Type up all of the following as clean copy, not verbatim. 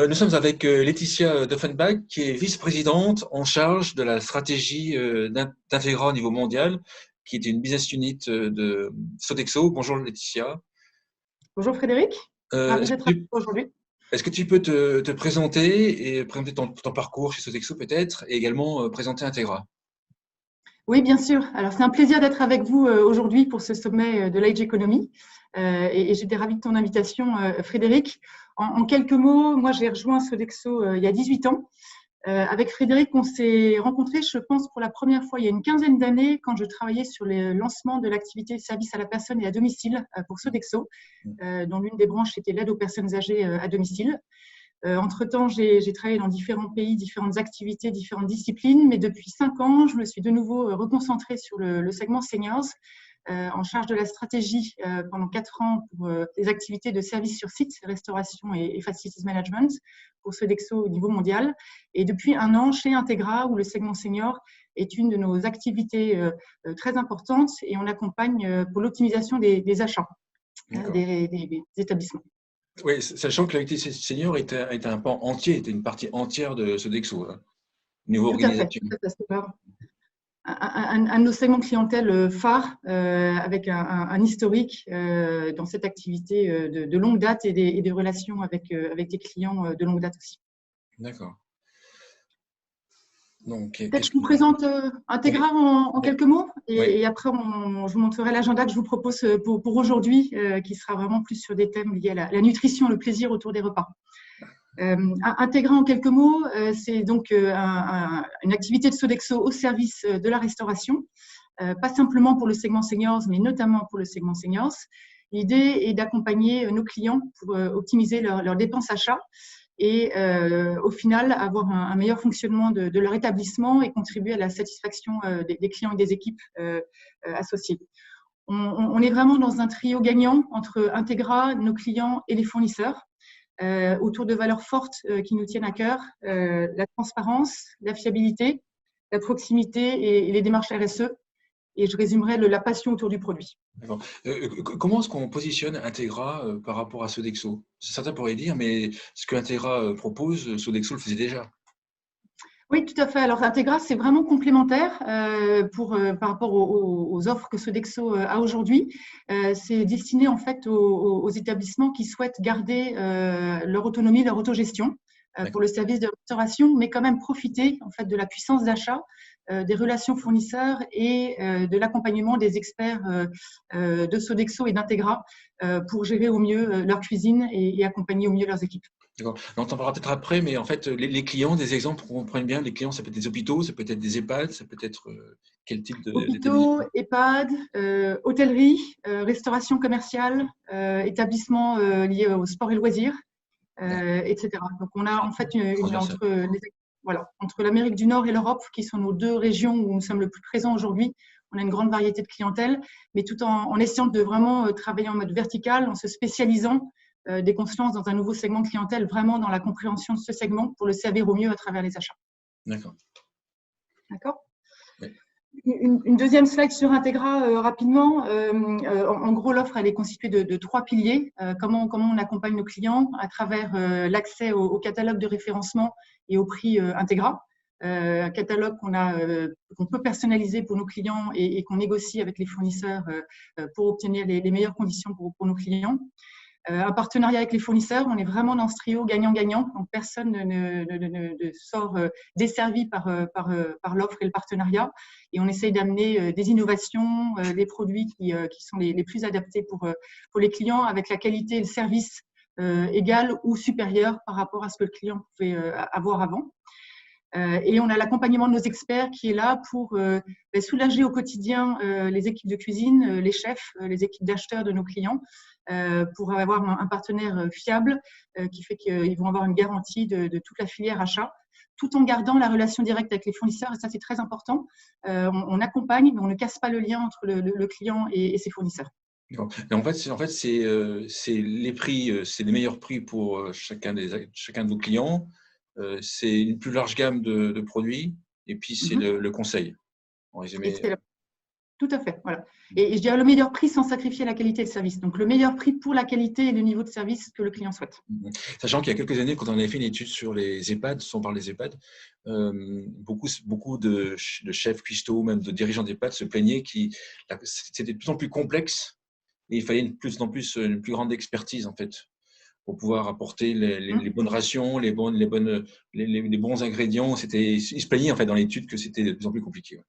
Nous sommes avec Laetitia Doffenbach, qui est vice-présidente en charge de la stratégie d'Integra au niveau mondial, qui est une business unit de Sodexo. Bonjour Laetitia. Bonjour Frédéric, ravi Est-ce que d'être avec tu, vous aujourd'hui. est-ce que tu peux te présenter et présenter ton parcours chez Sodexo peut-être, et également présenter Integra? Oui, bien sûr. Alors, c'est un plaisir d'être avec vous aujourd'hui pour ce sommet de l'Age Economy. Et j'étais ravie de ton invitation, Frédéric. En quelques mots, moi, j'ai rejoint Sodexo il y a 18 ans. Avec Frédéric, on s'est rencontrés, je pense, pour la première fois il y a une quinzaine d'années, quand je travaillais sur le lancement de l'activité service à la personne et à domicile pour Sodexo, dont l'une des branches était l'aide aux personnes âgées à domicile. Entre-temps, j'ai travaillé dans différents pays, différentes activités, différentes disciplines, mais depuis 5 ans, je me suis de nouveau reconcentrée sur le segment seniors, en charge de la stratégie pendant 4 ans pour les activités de services sur site, restauration et facilities management pour Sodexo au niveau mondial. Et depuis 1 an, chez Integra, où le segment senior est une de nos activités très importantes, et on accompagne pour l'optimisation des achats des établissements. Oui, sachant que l'activité senior est un pan entier, était une partie entière de Sodexo, niveau Tout à fait. organisation. C'est un de nos segments clientèle phares, avec un historique dans cette activité de longue date et des relations avec des clients de longue date aussi. D'accord. Donc, Peut-être qu'est-ce je vous que... présente Oui, Integra en quelques mots, oui, et après je vous montrerai l'agenda que je vous propose pour aujourd'hui, qui sera vraiment plus sur des thèmes liés à la nutrition, le plaisir autour des repas. Integra en quelques mots, c'est donc une activité de Sodexo au service de la restauration, pas simplement pour le segment seniors, mais notamment pour le segment seniors. L'idée est d'accompagner nos clients pour optimiser leurs dépenses achats et au final avoir un meilleur fonctionnement de leur établissement et contribuer à la satisfaction des clients et des équipes associées. On est vraiment dans un trio gagnant entre Integra, nos clients et les fournisseurs, autour de valeurs fortes qui nous tiennent à cœur, la transparence, la fiabilité, la proximité et les démarches RSE. Et je résumerai la passion autour du produit. d'accord. Comment est-ce qu'on positionne Integra par rapport à Sodexo? Certains pourraient dire, mais ce que Integra propose, Sodexo le faisait déjà. Oui, tout à fait. Alors, Integra, c'est vraiment complémentaire par rapport aux offres que Sodexo a aujourd'hui. C'est destiné en fait aux établissements qui souhaitent garder leur autonomie, leur autogestion pour le service de restauration, mais quand même profiter en fait de la puissance d'achat, des relations fournisseurs et de l'accompagnement des experts de Sodexo et d'Integra pour gérer au mieux leur cuisine et accompagner au mieux leurs équipes. D'accord. On en parlera peut-être après, mais en fait, les clients, des exemples pour qu'on comprenne bien, les clients, ça peut être des hôpitaux, ça peut être des EHPAD, ça peut être quel type Hôpitaux, d'établissement? EHPAD, hôtellerie, restauration commerciale, établissements liés au sport et loisirs, etc. Donc, on a en fait Transversal. entre l'Amérique du Nord et l'Europe, qui sont nos 2 régions où nous sommes le plus présents aujourd'hui, on a une grande variété de clientèle, mais tout en essayant de vraiment travailler en mode vertical, en se spécialisant dès qu'on se lance dans un nouveau segment de clientèle, vraiment dans la compréhension de ce segment pour le servir au mieux à travers les achats. D'accord. D'accord ? Oui. Une deuxième slide sur Integra rapidement. En gros, l'offre elle est constituée de 3 piliers. Comment on accompagne nos clients à travers l'accès au catalogue de référencement et au prix Integra. Un catalogue qu'on peut personnaliser pour nos clients et qu'on négocie avec les fournisseurs pour obtenir les meilleures conditions pour nos clients. Un partenariat avec les fournisseurs, on est vraiment dans ce trio gagnant-gagnant, donc personne ne sort desservi par l'offre et le partenariat, et on essaye d'amener des innovations, des produits qui sont les plus adaptés pour les clients, avec la qualité et le service égal ou supérieur par rapport à ce que le client pouvait avoir avant. Et on a l'accompagnement de nos experts qui est là pour soulager au quotidien les équipes de cuisine, les chefs, les équipes d'acheteurs de nos clients, pour avoir un partenaire fiable qui fait qu'ils vont avoir une garantie de toute la filière achat, tout en gardant la relation directe avec les fournisseurs. Et ça, c'est très important. On accompagne, mais on ne casse pas le lien entre le client et ses fournisseurs. Mais en fait, c'est les prix, c'est les meilleurs prix pour chacun de vos clients. C'est une plus large gamme de produits, et puis c'est le conseil, en résumé. Excellent. Tout à fait, voilà. Et je dirais le meilleur prix sans sacrifier la qualité de service. Donc, le meilleur prix pour la qualité et le niveau de service que le client souhaite. Sachant qu'il y a quelques années, quand on avait fait une étude sur les EHPAD, si on parle des EHPAD, beaucoup de chefs cuistots, même de dirigeants d'EHPAD se plaignaient que c'était de plus en plus complexe et il fallait une plus grande expertise, en fait, pour pouvoir apporter les bonnes rations, les bons ingrédients. Ils se plaignaient, en fait, dans l'étude que c'était de plus en plus compliqué.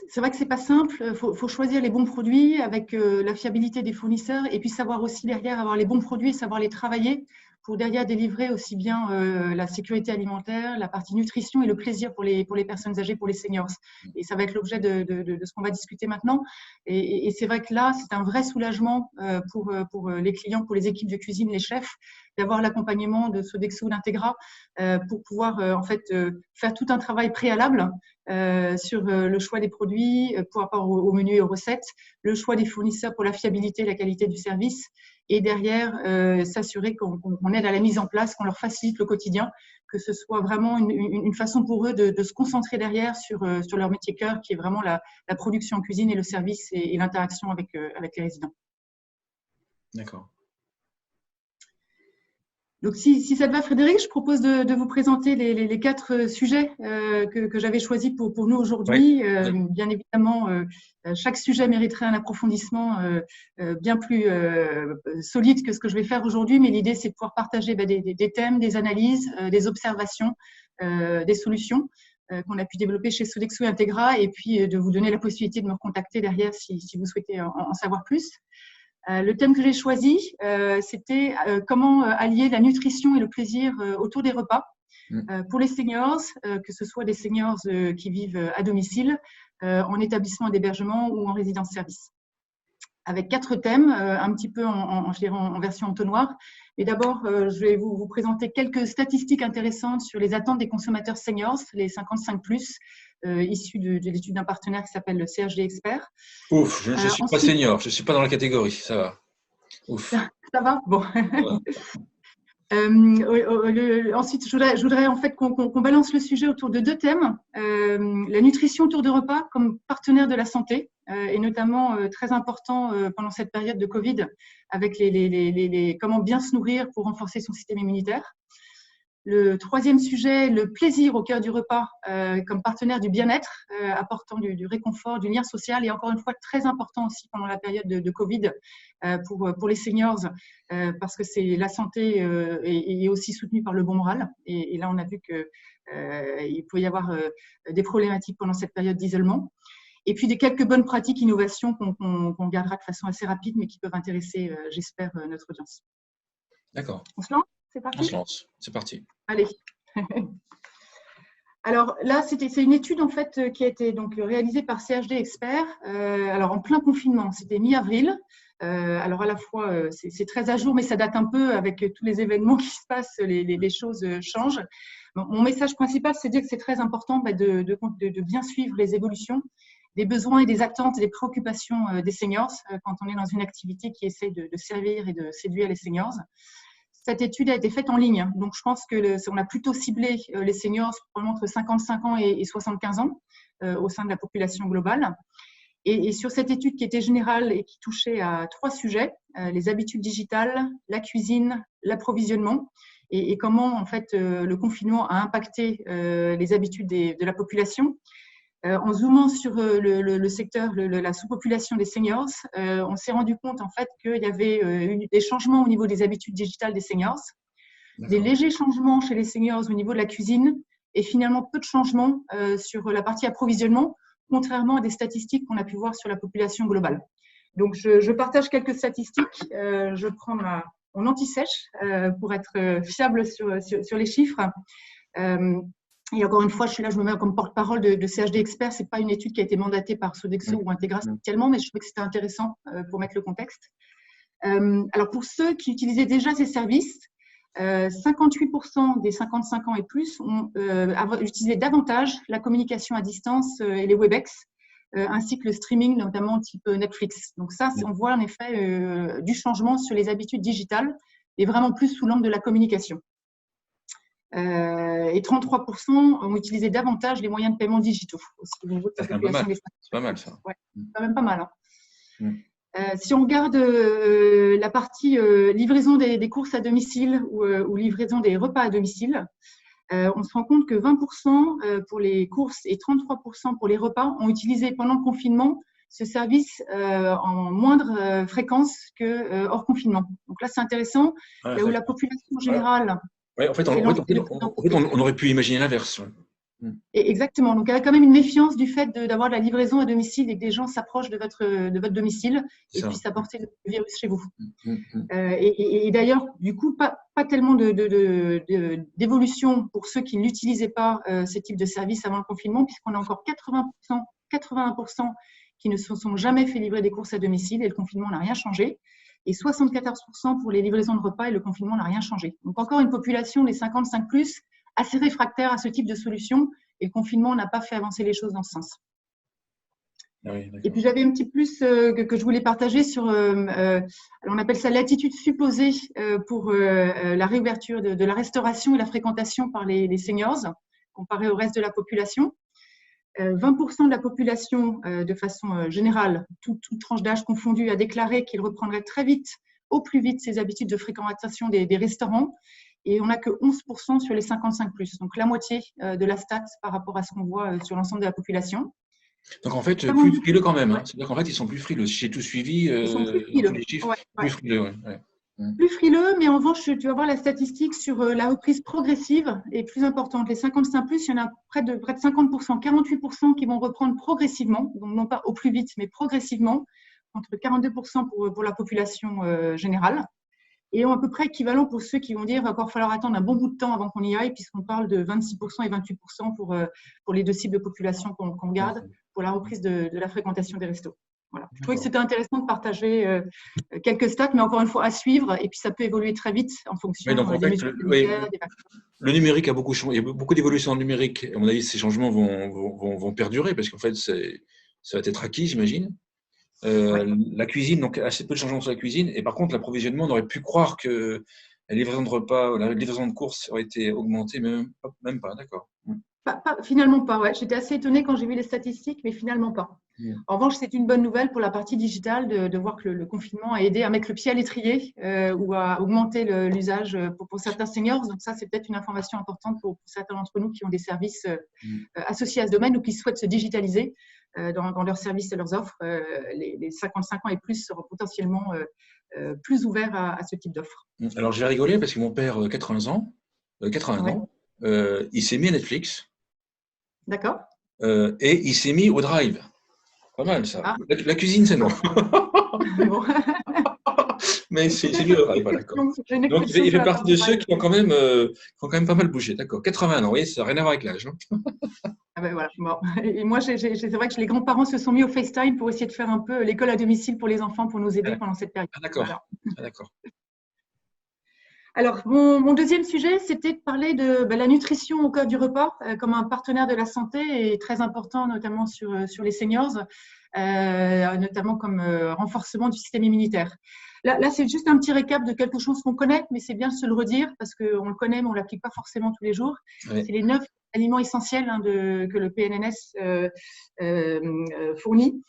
C'est vrai que c'est pas simple. Il faut choisir les bons produits avec la fiabilité des fournisseurs et puis savoir aussi derrière avoir les bons produits et savoir les travailler pour derrière délivrer aussi bien la sécurité alimentaire, la partie nutrition et le plaisir pour les personnes âgées, pour les seniors. Et ça va être l'objet de ce qu'on va discuter maintenant. Et c'est vrai que là, c'est un vrai soulagement pour les clients, pour les équipes de cuisine, les chefs, d'avoir l'accompagnement de Sodexo ou d'Integra pour pouvoir en fait faire tout un travail préalable sur le choix des produits, par rapport au menu et aux recettes, le choix des fournisseurs pour la fiabilité et la qualité du service, et derrière s'assurer qu'on aide à la mise en place, qu'on leur facilite le quotidien, que ce soit vraiment une façon pour eux de se concentrer derrière sur leur métier cœur, qui est vraiment la production en cuisine et le service et l'interaction avec les résidents. D'accord. Donc, si ça te va, Frédéric, je propose de vous présenter les 4 sujets que j'avais choisis pour nous aujourd'hui. Oui. Bien évidemment, chaque sujet mériterait un approfondissement bien plus solide que ce que je vais faire aujourd'hui, mais l'idée, c'est de pouvoir partager des thèmes, des analyses, des observations, des solutions qu'on a pu développer chez Sodexo et Integra, et puis de vous donner la possibilité de me recontacter derrière si vous souhaitez en savoir plus. Le thème que j'ai choisi, c'était comment allier la nutrition et le plaisir autour des repas pour les seniors, que ce soit des seniors qui vivent à domicile, en établissement d'hébergement ou en résidence-service. Avec 4 thèmes, un petit peu en version entonnoir. Mais d'abord, je vais vous présenter quelques statistiques intéressantes sur les attentes des consommateurs seniors, les 55+, issus de l'étude d'un partenaire qui s'appelle le CHD Expert. Ouf, je ne suis pas senior, je ne suis pas dans la catégorie, ça va. Ouf. Ça va. Bon. Ensuite, je voudrais en fait qu'on balance le sujet autour de 2 thèmes. La nutrition autour de repas comme partenaire de la santé, et notamment très important pendant cette période de Covid, avec comment bien se nourrir pour renforcer son système immunitaire. Le 3e sujet, le plaisir au cœur du repas comme partenaire du bien-être, apportant du réconfort, du lien social, et encore une fois très important aussi pendant la période de Covid pour les seniors, parce que la santé est aussi soutenue par le bon moral. Et là, on a vu qu'il peut y avoir des problématiques pendant cette période d'isolement. Et puis quelques bonnes pratiques, innovations qu'on gardera de façon assez rapide, mais qui peuvent intéresser, j'espère, notre audience. D'accord. On se lance ? C'est parti ? On se lance, c'est parti. Allez. Alors là, c'est une étude en fait qui a été donc réalisée par CHD Expert. Alors en plein confinement, c'était mi-avril. Alors à la fois, c'est très à jour, mais ça date un peu avec tous les événements qui se passent, les choses changent. Bon, mon message principal, c'est de dire que c'est très important de bien suivre les évolutions des besoins et des attentes et des préoccupations des seniors quand on est dans une activité qui essaie de servir et de séduire les seniors. Cette étude a été faite en ligne, donc je pense qu'on a plutôt ciblé les seniors probablement entre 55 ans et 75 ans au sein de la population globale. Et sur cette étude qui était générale et qui touchait à 3 sujets, les habitudes digitales, la cuisine, l'approvisionnement, et comment en fait le confinement a impacté les habitudes de la population. En zoomant sur le secteur, la sous-population des seniors, on s'est rendu compte en fait qu'il y avait des changements au niveau des habitudes digitales des seniors, des légers changements chez les seniors au niveau de la cuisine, et finalement peu de changements sur la partie approvisionnement, contrairement à des statistiques qu'on a pu voir sur la population globale. Donc je partage quelques statistiques, je prends mon anti-sèche pour être fiable sur les chiffres. Et encore une fois, je suis là, je me mets comme porte-parole de CHD Expert. Ce n'est pas une étude qui a été mandatée par Sodexo ou Integra spécialement, mais je trouvais que c'était intéressant pour mettre le contexte. Alors, pour ceux qui utilisaient déjà ces services, 58% des 55 ans et plus ont utilisé davantage la communication à distance et les WebEx, ainsi que le streaming, notamment type Netflix. Donc ça, on voit en effet du changement sur les habitudes digitales, et vraiment plus sous l'angle de la communication. Et 33% ont utilisé davantage les moyens de paiement digitaux. Aussi, au niveau de la population des c'est pas mal, ça. Ouais, c'est quand même pas mal. Hein. Mm. Si on regarde la partie livraison des courses à domicile ou livraison des repas à domicile, on se rend compte que 20% pour les courses et 33% pour les repas ont utilisé pendant le confinement ce service en moindre fréquence que hors confinement. Donc là, c'est intéressant. Là où la population générale… Ouais, en fait, on aurait pu imaginer l'inverse. Exactement. Donc, il y a quand même une méfiance du fait d'avoir de la livraison à domicile et que des gens s'approchent de votre domicile et puissent apporter le virus chez vous. Et d'ailleurs, du coup, pas tellement d'évolution pour ceux qui n'utilisaient pas ce type de service avant le confinement, puisqu'on a encore 81% qui ne se sont jamais fait livrer des courses à domicile et le confinement n'a rien changé. Et 74% pour les livraisons de repas et le confinement n'a rien changé. Donc, encore une population des 55+, assez réfractaire à ce type de solution et le confinement n'a pas fait avancer les choses dans ce sens. Oui, et puis j'avais un petit plus que je voulais partager sur, on appelle ça l'attitude supposée pour la réouverture de la restauration et la fréquentation par les seniors, comparé au reste de la population. 20% de la population, de façon générale, toute tranche d'âge confondue, a déclaré qu'il reprendrait très vite, au plus vite, ses habitudes de fréquentation des restaurants. Et on n'a que 11% sur les 55+, donc la moitié de la stat par rapport à ce qu'on voit sur l'ensemble de la population. Donc en fait, plus frileux quand même. Hein. C'est-à-dire qu'en fait, ils sont plus frileux. J'ai tout suivi, ils sont plus frileux. Tous les chiffres, plus frileux. Ouais. Plus frileux, mais en revanche, tu vas voir la statistique sur la reprise progressive est plus importante. Les 55+, il y en a près de 50%, 48% qui vont reprendre progressivement, donc non pas au plus vite, mais progressivement, contre 42% pour la population générale. Et à peu près équivalent pour ceux qui vont dire qu'il va encore falloir attendre un bon bout de temps avant qu'on y aille, puisqu'on parle de 26% et 28% pour les deux cibles de population qu'on garde pour la reprise de la fréquentation des restos. Voilà. Je trouvais que c'était intéressant de partager quelques stats, mais encore une fois à suivre, et puis ça peut évoluer très vite en fonction des mesures sanitaires, des vaccins. Le numérique a beaucoup changé. Il y a beaucoup d'évolutions en numérique. À mon avis, ces changements vont perdurer, parce qu'en fait, ça va être acquis, j'imagine. La cuisine, donc assez peu de changements sur la cuisine. Et par contre, l'approvisionnement, on aurait pu croire que la livraison de repas, la livraison de courses aurait été augmentée, mais même pas, d'accord. Finalement pas, ouais. J'étais assez étonnée quand j'ai vu les statistiques, mais finalement pas. En revanche, c'est une bonne nouvelle pour la partie digitale de voir que le confinement a aidé à mettre le pied à l'étrier ou à augmenter l'usage pour certains seniors. Donc ça, c'est peut-être une information importante pour certains d'entre nous qui ont des services associés à ce domaine ou qui souhaitent se digitaliser dans leurs services et leurs offres. Les 55 ans et plus seront potentiellement plus ouverts à ce type d'offres. Alors, j'ai rigolé parce que mon père, 80 ans, il s'est mis à Netflix. D'accord. Et il s'est mis au drive. Pas mal, ça. Ah. La cuisine, c'est non. Mais c'est lui au drive, d'accord. Donc, il fait partie de ceux qui ont quand même pas mal bougé, d'accord. 80 ans, oui, ça n'a rien à voir avec l'âge. Hein. Ah ben voilà. Bon. Et moi, c'est vrai que les grands-parents se sont mis au FaceTime pour essayer de faire un peu l'école à domicile pour les enfants, pour nous aider pendant cette période. Ah, d'accord. Voilà. Ah, d'accord. Alors, mon deuxième sujet, c'était de parler de la nutrition au cœur du repas comme un partenaire de la santé et très important, notamment sur les seniors, notamment comme renforcement du système immunitaire. Là, c'est juste un petit récap de quelque chose qu'on connaît, mais c'est bien de se le redire parce qu'on le connaît, mais on ne l'applique pas forcément tous les jours. Oui. C'est les 9 aliments essentiels que le PNNS fournit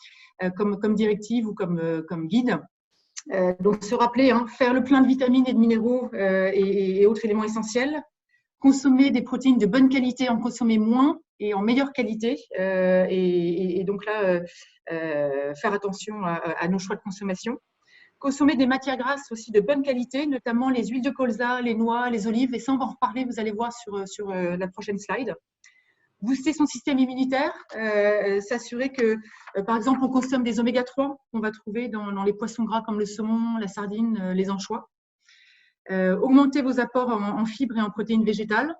comme directive ou comme guide. Donc, se rappeler, faire le plein de vitamines et de minéraux et autres éléments essentiels, consommer des protéines de bonne qualité, en consommer moins et en meilleure qualité, et donc là, faire attention à nos choix de consommation. Consommer des matières grasses aussi de bonne qualité, notamment les huiles de colza, les noix, les olives, et ça, on va en reparler, vous allez voir sur la prochaine slide. Booster son système immunitaire, s'assurer que, par exemple, on consomme des oméga-3 qu'on va trouver dans les poissons gras comme le saumon, la sardine, les anchois. Augmenter vos apports en fibres et en protéines végétales,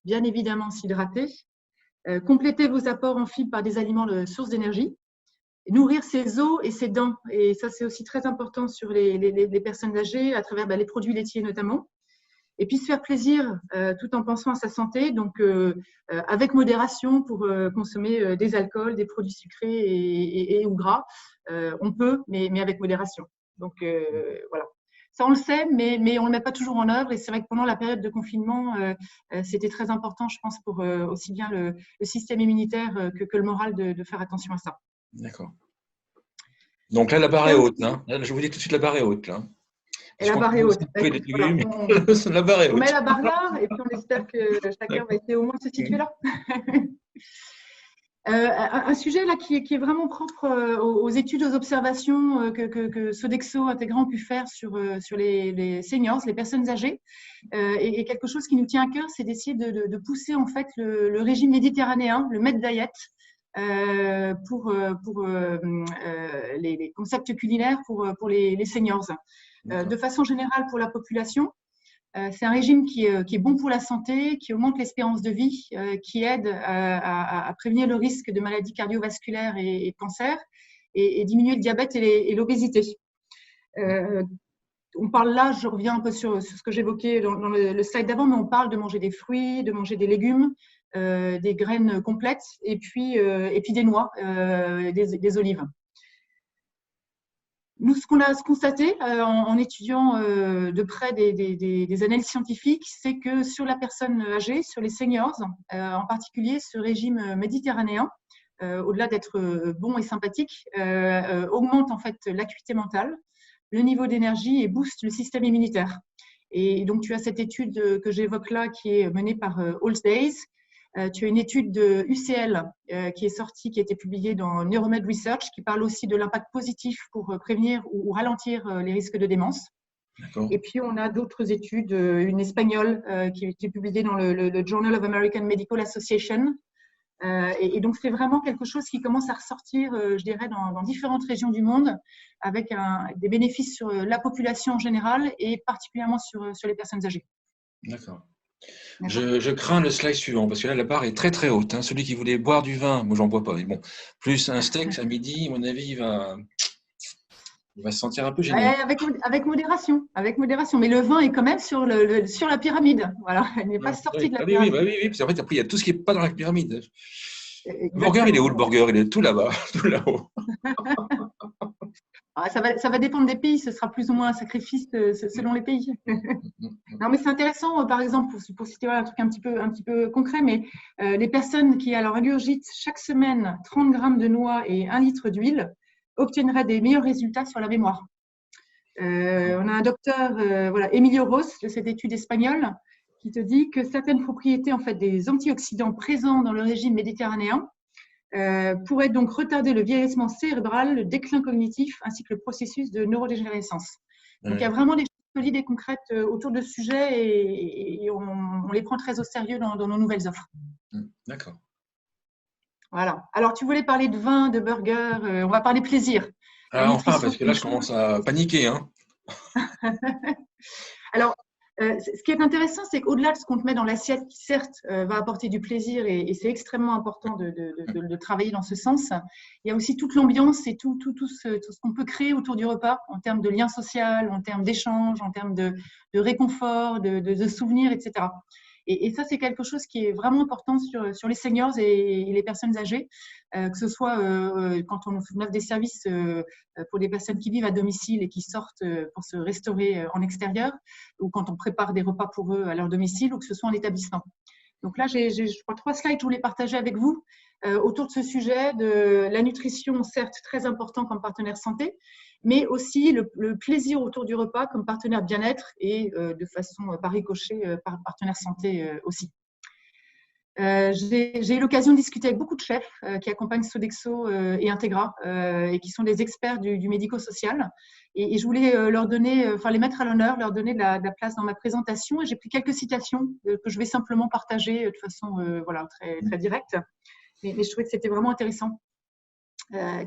bien évidemment s'hydrater. Compléter vos apports en fibres par des aliments de source d'énergie. Nourrir ses os et ses dents, et ça c'est aussi très important sur les personnes âgées, à travers les produits laitiers notamment. Et puis se faire plaisir tout en pensant à sa santé, donc avec modération pour consommer des alcools, des produits sucrés et ou gras. On peut, mais avec modération. Donc voilà. Ça, on le sait, mais on ne le met pas toujours en œuvre. Et c'est vrai que pendant la période de confinement, c'était très important, je pense, pour aussi bien le système immunitaire que le moral de faire attention à ça. D'accord. Donc là, la barre est haute. Hein. Là, je vous dis tout de suite, la barre est haute. Là. Et la barre est haute. Des légumes, la barre est haute. On met la barre là et puis on espère que chacun va essayer au moins de se situer là. Un sujet là qui est vraiment propre aux études, aux observations que Sodexo Integra ont pu faire sur les seniors, les personnes âgées, et quelque chose qui nous tient à cœur, c'est d'essayer de pousser en fait le régime méditerranéen, le Med Diet, pour les concepts culinaires pour les seniors. De façon générale pour la population. C'est un régime qui est bon pour la santé, qui augmente l'espérance de vie, qui aide à prévenir le risque de maladies cardiovasculaires et de cancer, et diminuer le diabète et l'obésité. On parle là, je reviens un peu sur ce que j'évoquais dans le slide d'avant, mais on parle de manger des fruits, de manger des légumes, des graines complètes, et puis des noix, des olives. Nous, ce qu'on a constaté en étudiant de près des analyses scientifiques, c'est que sur la personne âgée, sur les seniors, en particulier ce régime méditerranéen, au-delà d'être bon et sympathique, augmente en fait l'acuité mentale, le niveau d'énergie et booste le système immunitaire. Et donc, tu as cette étude que j'évoque là qui est menée par Allsdays. Tu as une étude de UCL qui est sortie, qui a été publiée dans Neuromed Research, qui parle aussi de l'impact positif pour prévenir ou ralentir les risques de démence. Et puis, on a d'autres études, une espagnole qui a été publiée dans le Journal of American Medical Association. Et donc, c'est vraiment quelque chose qui commence à ressortir, je dirais, dans différentes régions du monde, avec des bénéfices sur la population en général et particulièrement sur les personnes âgées. D'accord. Je crains le slide suivant, parce que là, la barre est très très haute. Hein. Celui qui voulait boire du vin, moi j'en bois pas, mais bon, plus un steak à midi, à mon avis, il va se sentir un peu gêné. Avec modération, mais le vin est quand même sur la pyramide. Voilà, il n'est pas sorti de la pyramide. Oui, parce qu'en fait, après, il y a tout ce qui n'est pas dans la pyramide. Le burger, il est où le burger? Il est tout là-bas, tout là-haut. Ça va dépendre des pays, ce sera plus ou moins un sacrifice selon les pays. Non, mais c'est intéressant, par exemple, pour citer un truc un petit peu concret, mais les personnes qui alors ingurgitent chaque semaine 30 grammes de noix et 1 litre d'huile obtiendraient des meilleurs résultats sur la mémoire. On a un docteur, Emilio Ros, de cette étude espagnole, qui te dit que certaines propriétés en fait, des antioxydants présents dans le régime méditerranéen pourrait donc retarder le vieillissement cérébral, le déclin cognitif, ainsi que le processus de neurodégénérescence. Donc, il y a vraiment des choses solides et concrètes autour de ce sujet et on les prend très au sérieux dans nos nouvelles offres. D'accord. Voilà. Alors, tu voulais parler de vin, de burger, on va parler plaisir. Enfin, parce que là, je commence à paniquer. Hein. Alors, ce qui est intéressant, c'est qu'au-delà de ce qu'on te met dans l'assiette, qui certes va apporter du plaisir et c'est extrêmement important de travailler dans ce sens, il y a aussi toute l'ambiance et tout ce qu'on peut créer autour du repas en termes de lien social, en termes d'échange, en termes de réconfort, de souvenirs, etc. Et ça, c'est quelque chose qui est vraiment important sur les seniors et les personnes âgées, que ce soit quand on offre des services pour des personnes qui vivent à domicile et qui sortent pour se restaurer en extérieur, ou quand on prépare des repas pour eux à leur domicile, ou que ce soit en établissement. Donc là, j'ai, je crois, 3 slides que je voulais partager avec vous autour de ce sujet de la nutrition, certes très important comme partenaire santé, mais aussi le plaisir autour du repas comme partenaire bien-être et de façon par ricochet par partenaire santé aussi. J'ai eu l'occasion de discuter avec beaucoup de chefs qui accompagnent Sodexo et Integra et qui sont des experts du médico-social. Et je voulais leur donner, les mettre à l'honneur, leur donner de la place dans ma présentation. Et j'ai pris quelques citations que je vais simplement partager de façon très, très directe. Mais je trouvais que c'était vraiment intéressant.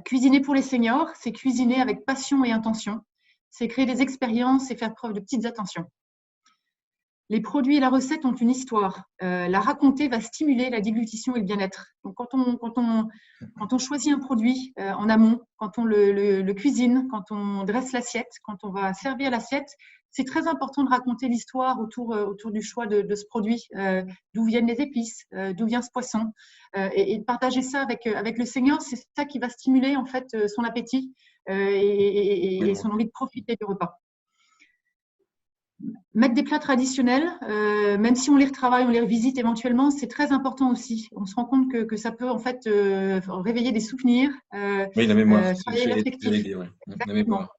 Cuisiner pour les seniors, c'est cuisiner avec passion et intention. C'est créer des expériences et faire preuve de petites attentions. Les produits et la recette ont une histoire. La raconter va stimuler la déglutition et le bien-être. Donc, quand on choisit un produit en amont, quand on le cuisine, quand on dresse l'assiette, quand on va servir l'assiette, c'est très important de raconter l'histoire autour du choix de ce produit, d'où viennent les épices, d'où vient ce poisson, et de partager ça avec le senior. C'est ça qui va stimuler en fait son appétit et son envie de profiter du repas. Mettre des plats traditionnels, même si on les retravaille, on les revisite éventuellement, c'est très important aussi. On se rend compte que ça peut en fait réveiller des souvenirs, Oui, la mémoire, travailler j'allais l'affectif. dire, ouais. La Exactement. mémoire.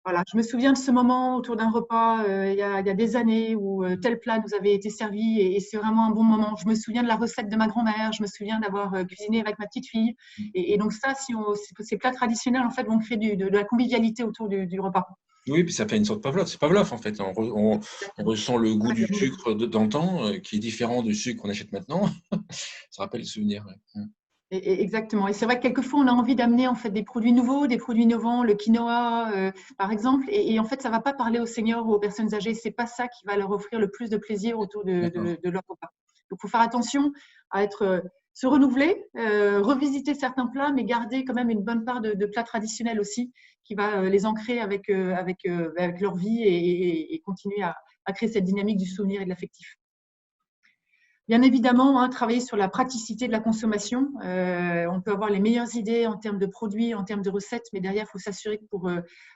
Voilà, je me souviens de ce moment autour d'un repas il y a des années où tel plat nous avait été servi et c'est vraiment un bon moment. Je me souviens de la recette de ma grand-mère, je me souviens d'avoir cuisiné avec ma petite fille. Et donc ça, ces plats traditionnels en fait vont créer de la convivialité autour du repas. Oui, puis ça fait une sorte de Pavlov. C'est Pavlov, en fait. On ressent le goût du sucre d'antan, qui est différent du sucre qu'on achète maintenant. Ça rappelle les souvenirs. Ouais. Exactement. Et c'est vrai que quelquefois, on a envie d'amener en fait des produits nouveaux, des produits innovants, le quinoa, par exemple. Et en fait, ça ne va pas parler aux seniors ou aux personnes âgées. C'est pas ça qui va leur offrir le plus de plaisir autour D'accord. de leur repas. Donc, il faut faire attention à se renouveler, revisiter certains plats, mais garder quand même une bonne part de plats traditionnels aussi, qui va les ancrer avec leur vie et continuer à créer cette dynamique du souvenir et de l'affectif. Bien évidemment, hein, travailler sur la praticité de la consommation. On peut avoir les meilleures idées en termes de produits, en termes de recettes, mais derrière, il faut s'assurer que pour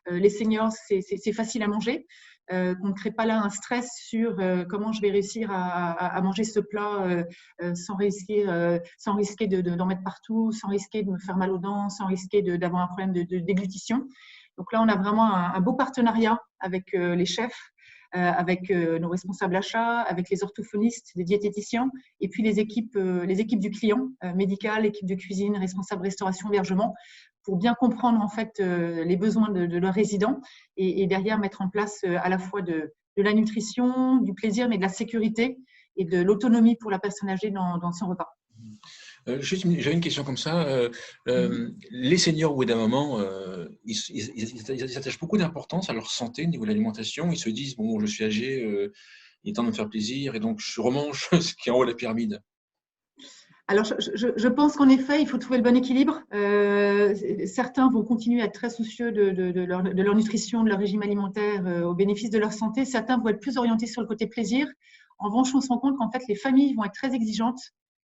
les seniors, c'est facile à manger, qu'on ne crée pas là un stress sur comment je vais réussir à manger ce plat sans risquer d'en mettre partout, sans risquer de me faire mal aux dents, sans risquer d'avoir un problème de déglutition. Donc là, on a vraiment un beau partenariat avec les chefs, avec nos responsables achats, avec les orthophonistes, les diététiciens, et puis les équipes du client, médical, équipe de cuisine, responsable restauration, hébergement, pour bien comprendre en fait les besoins de leurs résidents et derrière mettre en place à la fois de la nutrition, du plaisir, mais de la sécurité et de l'autonomie pour la personne âgée dans son repas. J'avais une question comme ça. Les seniors, au bout d'un moment, ils attachent beaucoup d'importance à leur santé au niveau de l'alimentation. Ils se disent, bon, je suis âgé, il est temps de me faire plaisir, et donc je remange ce qui est en haut de la pyramide. Alors, je pense qu'en effet, il faut trouver le bon équilibre. Certains vont continuer à être très soucieux de leur nutrition, de leur régime alimentaire au bénéfice de leur santé. Certains vont être plus orientés sur le côté plaisir. En revanche, on se rend compte qu'en fait, les familles vont être très exigeantes,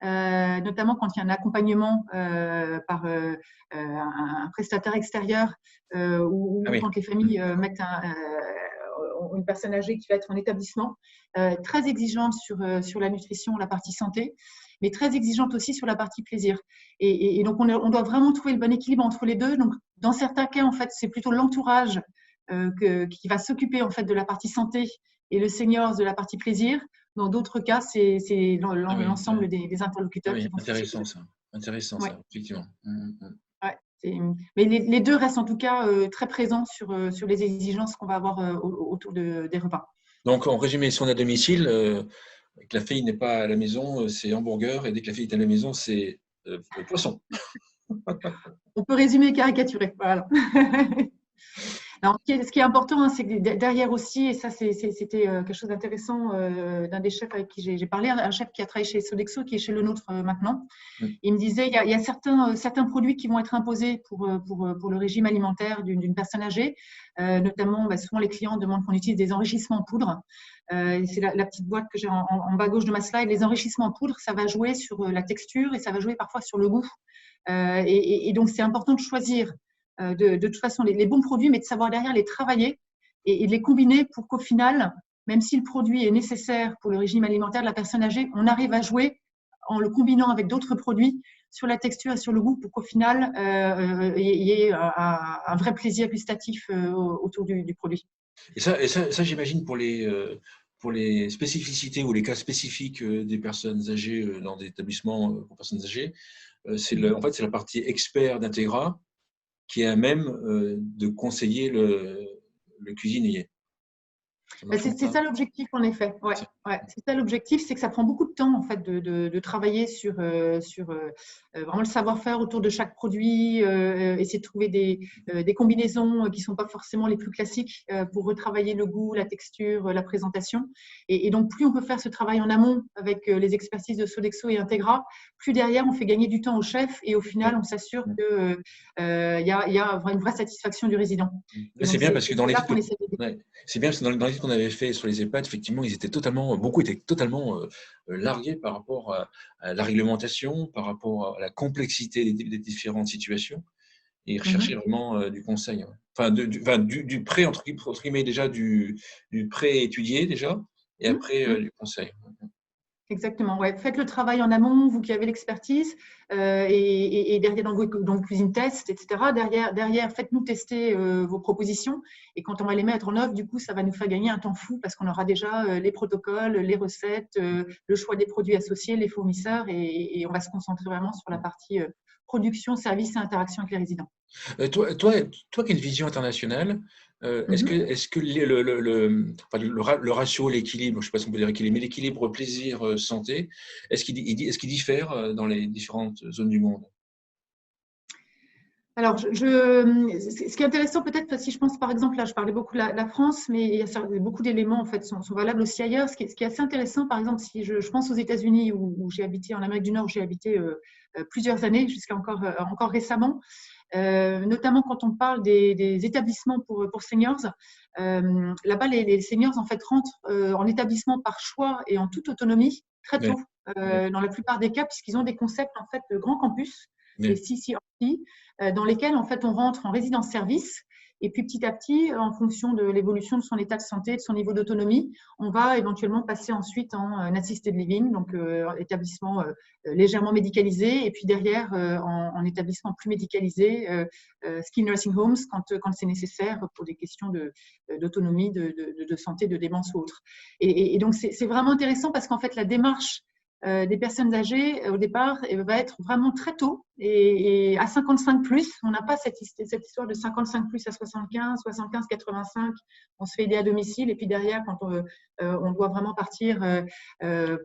notamment quand il y a un accompagnement par un prestataire extérieur ou Ah oui. quand les familles mettent une personne âgée qui va être en établissement, très exigeante sur la nutrition, la partie santé, mais très exigeante aussi sur la partie plaisir. Et donc, on doit vraiment trouver le bon équilibre entre les deux. Donc, dans certains cas, en fait, c'est plutôt l'entourage qui va s'occuper en fait de la partie santé et le senior de la partie plaisir. Dans d'autres cas, c'est l'ensemble des interlocuteurs qui vont intéressant ça. Intéressant ouais. ça, effectivement. Ouais, mais les deux restent en tout cas très présents sur les exigences qu'on va avoir autour des repas. Donc, en résumé, si on est à domicile, que la fille n'est pas à la maison, c'est hamburger, et dès que la fille est à la maison, c'est poisson. On peut résumer et caricaturer. Voilà. Alors, ce qui est important, hein, c'est que derrière aussi, et ça c'était quelque chose d'intéressant d'un des chefs avec qui j'ai parlé, un chef qui a travaillé chez Sodexo, qui est chez le nôtre maintenant. Il me disait, il y a certains produits qui vont être imposés pour le régime alimentaire d'une personne âgée, notamment souvent les clients demandent qu'on utilise des enrichissements en poudre. C'est la petite boîte que j'ai en bas gauche de ma slide. Les enrichissements en poudre, ça va jouer sur la texture et ça va jouer parfois sur le goût. Et donc, c'est important de choisir de toute façon les bons produits, mais de savoir derrière les travailler et de les combiner pour qu'au final, même si le produit est nécessaire pour le régime alimentaire de la personne âgée, on arrive à jouer en le combinant avec d'autres produits sur la texture et sur le goût pour qu'au final, il y ait un vrai plaisir gustatif autour du produit. Et ça j'imagine pour les spécificités ou les cas spécifiques des personnes âgées dans des établissements pour personnes âgées, en fait, c'est la partie expert d'Integra qui est à même de conseiller le cuisinier. C'est ça l'objectif en effet. Ouais. C'est ça l'objectif, c'est que ça prend beaucoup de temps en fait de travailler sur vraiment le savoir-faire autour de chaque produit, essayer de trouver des combinaisons qui sont pas forcément les plus classiques pour retravailler le goût, la texture, la présentation. Et donc plus on peut faire ce travail en amont avec les expertises de Sodexo et Integra, plus derrière on fait gagner du temps au chef et au final on s'assure que il y a une vraie satisfaction du résident. C'est bien parce que dans les c'est bien parce que dans les études qu'on avait fait sur les EHPAD, effectivement, beaucoup étaient totalement largués par rapport à la réglementation, par rapport à la complexité des différentes situations. ils recherchaient vraiment du conseil. Ouais. Enfin, du prêt, entre guillemets, déjà du prêt étudié, déjà, et après du conseil. Exactement, ouais. Faites le travail en amont, vous qui avez l'expertise, et derrière dans le cuisine test, etc. Derrière, faites-nous tester vos propositions, et quand on va les mettre en œuvre, du coup, ça va nous faire gagner un temps fou parce qu'on aura déjà les protocoles, les recettes, le choix des produits associés, les fournisseurs, et on va se concentrer vraiment sur la partie production, service et interaction avec les résidents. Toi qui as une vision internationale, est-ce que enfin, le ratio, l'équilibre, je ne sais pas si on peut dire équilibre, mais l'équilibre plaisir-santé, est-ce qu'il diffère dans les différentes zones du monde? Alors, ce qui est intéressant peut-être, si je pense par exemple, là je parlais beaucoup de la France, mais il y a beaucoup d'éléments en fait sont valables aussi ailleurs. Ce qui est assez intéressant, par exemple, si je pense aux États-Unis où j'ai habité, en Amérique du Nord, j'ai habité plusieurs années, jusqu'à encore récemment, notamment quand on parle des établissements pour seniors. Là-bas, les seniors en fait rentrent en établissement par choix et en toute autonomie très tôt, dans la plupart des cas, puisqu'ils ont des concepts en fait de grands campus, les CCRP, dans lesquels en fait on rentre en résidence-service. Et puis petit à petit, en fonction de l'évolution de son état de santé, de son niveau d'autonomie, on va éventuellement passer ensuite en assisted living, donc établissement légèrement médicalisé, et puis derrière en établissement plus médicalisé, skilled nursing homes quand c'est nécessaire pour des questions d'autonomie, de santé, de démence ou autre. Et donc c'est vraiment intéressant parce qu'en fait la démarche des personnes âgées, au départ, va être vraiment très tôt. Et à 55 plus, on n'a pas cette histoire de 55 plus à 75, 75, 85, on se fait aider à domicile. Et puis derrière, quand on doit vraiment partir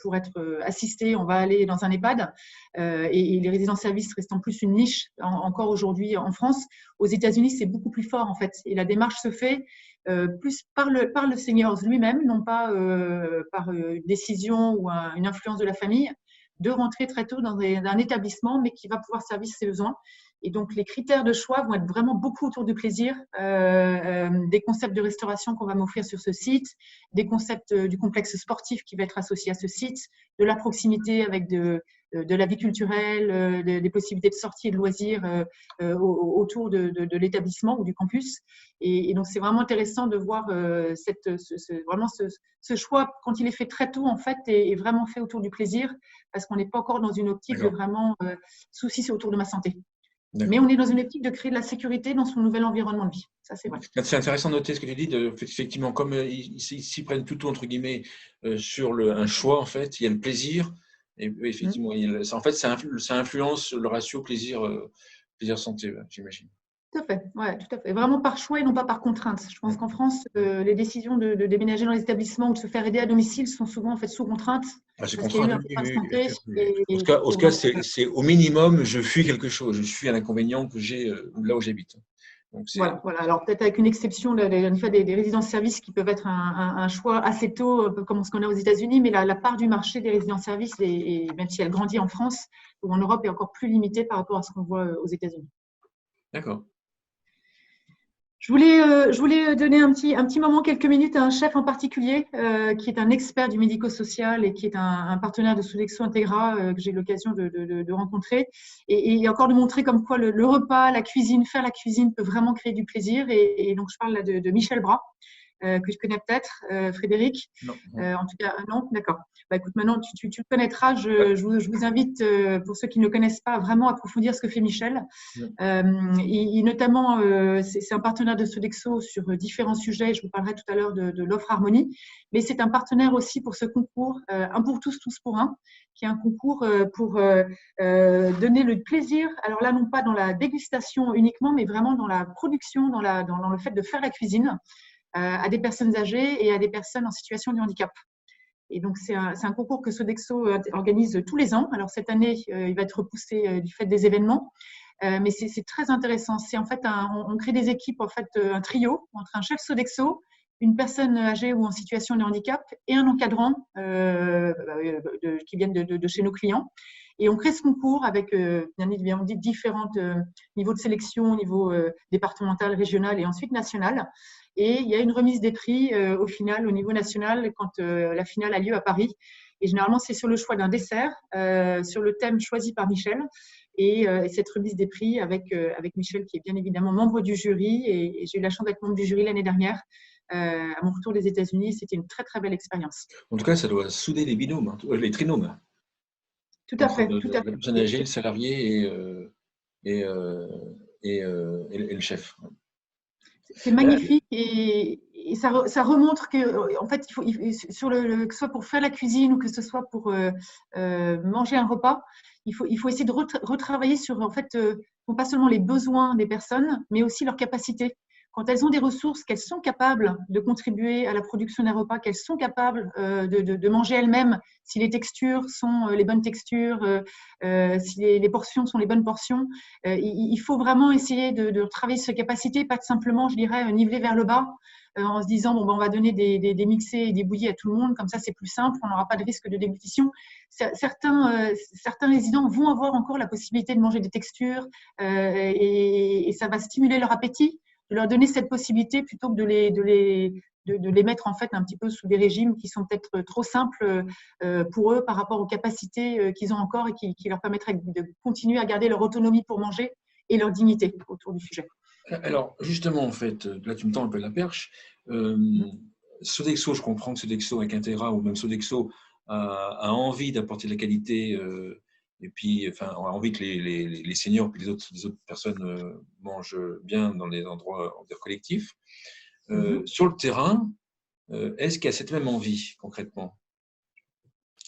pour être assisté, on va aller dans un EHPAD. Et les résidences-services restent en plus une niche encore aujourd'hui en France. Aux États-Unis, c'est beaucoup plus fort en fait. Et la démarche se fait plus par le senior lui-même, non pas par une décision ou une influence de la famille, de rentrer très tôt dans un établissement, mais qui va pouvoir servir ses besoins. Et donc, les critères de choix vont être vraiment beaucoup autour du plaisir, des concepts de restauration qu'on va m'offrir sur ce site, des concepts du complexe sportif qui va être associé à ce site, de la proximité avec de la vie culturelle, des possibilités de sortie et de loisirs autour de l'établissement ou du campus. Et donc, c'est vraiment intéressant de voir vraiment ce choix, quand il est fait très tôt, en fait, est vraiment fait autour du plaisir, parce qu'on n'est pas encore dans une optique de vraiment souci, c'est autour de ma santé. Mais on est dans une optique de créer de la sécurité dans son nouvel environnement de vie. Ça, c'est vrai. C'est intéressant de noter ce que tu dis. Effectivement, comme ils s'y prennent tout, entre guillemets, sur un choix, en fait, il y a le plaisir. Et effectivement, en fait, ça influence le ratio plaisir-santé, j'imagine. Tout à fait, ouais, tout à fait. Vraiment par choix et non pas par contrainte. Je pense qu'en France, les décisions de déménager dans les établissements ou de se faire aider à domicile sont souvent en fait sous contrainte. C'est contraint. En tout cas, c'est au minimum, je fuis quelque chose. Je fuis un inconvénient que j'ai là où j'habite. Voilà. Alors peut-être avec une exception, des résidences-services qui peuvent être un choix assez tôt, comme ce qu'on a aux États-Unis, mais la part du marché des résidences-services, même si elle grandit en France ou en Europe, est encore plus limitée par rapport à ce qu'on voit aux États-Unis. D'accord. Je voulais donner un petit moment, quelques minutes à un chef en particulier qui est un expert du médico-social et qui est un partenaire de Sodexo Integra que j'ai eu l'occasion de rencontrer et encore de montrer comme quoi le repas, la cuisine, faire la cuisine peut vraiment créer du plaisir. Et donc, je parle là de Michel Bras, que tu connais peut-être, Frédéric. Non. En tout cas, non, d'accord. Bah, écoute, maintenant, tu le connaîtras. Je vous invite, pour ceux qui ne le connaissent pas, à vraiment approfondir ce que fait Michel. Notamment, c'est un partenaire de Sodexo sur différents sujets. Je vous parlerai tout à l'heure de l'offre Harmonie. Mais c'est un partenaire aussi pour ce concours, un pour tous, tous pour un, qui est un concours pour donner le plaisir. Alors là, non pas dans la dégustation uniquement, mais vraiment dans la production, dans le fait de faire la cuisine à des personnes âgées et à des personnes en situation de handicap. Et donc, c'est un concours que Sodexo organise tous les ans. Alors, cette année, il va être repoussé du fait des événements. Mais c'est très intéressant. C'est en fait, on crée des équipes, en fait, un trio entre un chef Sodexo, une personne âgée ou en situation de handicap et un encadrant qui viennent de chez nos clients. Et on crée ce concours avec, bien évidemment, différents niveaux de sélection au niveau départemental, régional et ensuite national. Et il y a une remise des prix au final, au niveau national, quand la finale a lieu à Paris. Et généralement, c'est sur le choix d'un dessert, sur le thème choisi par Michel. et cette remise des prix avec Michel, qui est bien évidemment membre du jury. Et j'ai eu la chance d'être membre du jury l'année dernière. À mon retour des États-Unis, c'était une très, très belle expérience. En tout cas, ça doit souder les binômes, hein, les trinômes, Tout à entre fait, tout à la fait. personne âgée, le salarié et, euh, et le chef. C'est magnifique et ça remontre que, en fait, que ce soit pour faire la cuisine ou que ce soit pour manger un repas, il faut essayer de retravailler sur, en fait, non pas seulement les besoins des personnes, mais aussi leurs capacités. Quand elles ont des ressources, qu'elles sont capables de contribuer à la production d'un repas, qu'elles sont capables de manger elles-mêmes, si les textures sont les bonnes textures, si les portions sont les bonnes portions. Il faut vraiment essayer de travailler sur ces capacités, pas de simplement, je dirais, niveler vers le bas en se disant bon, ben, on va donner des mixés et des bouillies à tout le monde, comme ça c'est plus simple, on n'aura pas de risque de déglutition. Certains résidents vont avoir encore la possibilité de manger des textures et ça va stimuler leur appétit, de leur donner cette possibilité plutôt que de les mettre en fait un petit peu sous des régimes qui sont peut-être trop simples pour eux par rapport aux capacités qu'ils ont encore et qui leur permettraient de continuer à garder leur autonomie pour manger et leur dignité autour du sujet. Alors, justement, en fait, là, tu me tends un peu la perche. Sodexo, je comprends que Sodexo avec Intera ou même Sodexo a envie d'apporter de la qualité et puis, enfin, a envie que les seniors et les autres personnes mangent bien dans les endroits collectifs. Sur le terrain, est-ce qu'il y a cette même envie concrètement?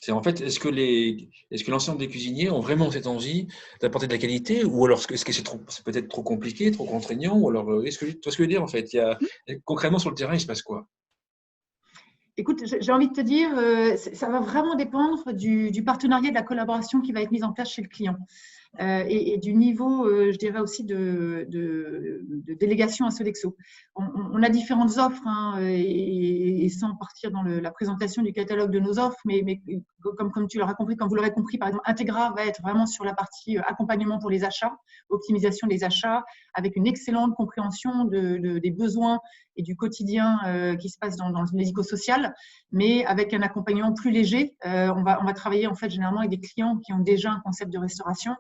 En fait, est-ce que l'ensemble des cuisiniers ont vraiment cette envie d'apporter de la qualité, ou alors est-ce que c'est peut-être trop compliqué, trop contraignant, ou alors est-ce que tu vois ce que je veux dire en fait, concrètement sur le terrain, il se passe quoi? Écoute, j'ai envie de te dire, ça va vraiment dépendre du partenariat, de la collaboration qui va être mise en place chez le client. Et du niveau, je dirais aussi, de délégation à Sodexo. On a différentes offres, hein, et sans partir dans la présentation du catalogue de nos offres, mais comme tu l'auras compris, comme vous l'aurez compris, par exemple, Integra va être vraiment sur la partie accompagnement pour les achats, optimisation des achats, avec une excellente compréhension des besoins et du quotidien qui se passe dans le médico-social, mais avec un accompagnement plus léger. On va travailler en fait généralement avec des clients qui ont déjà un concept de restauration,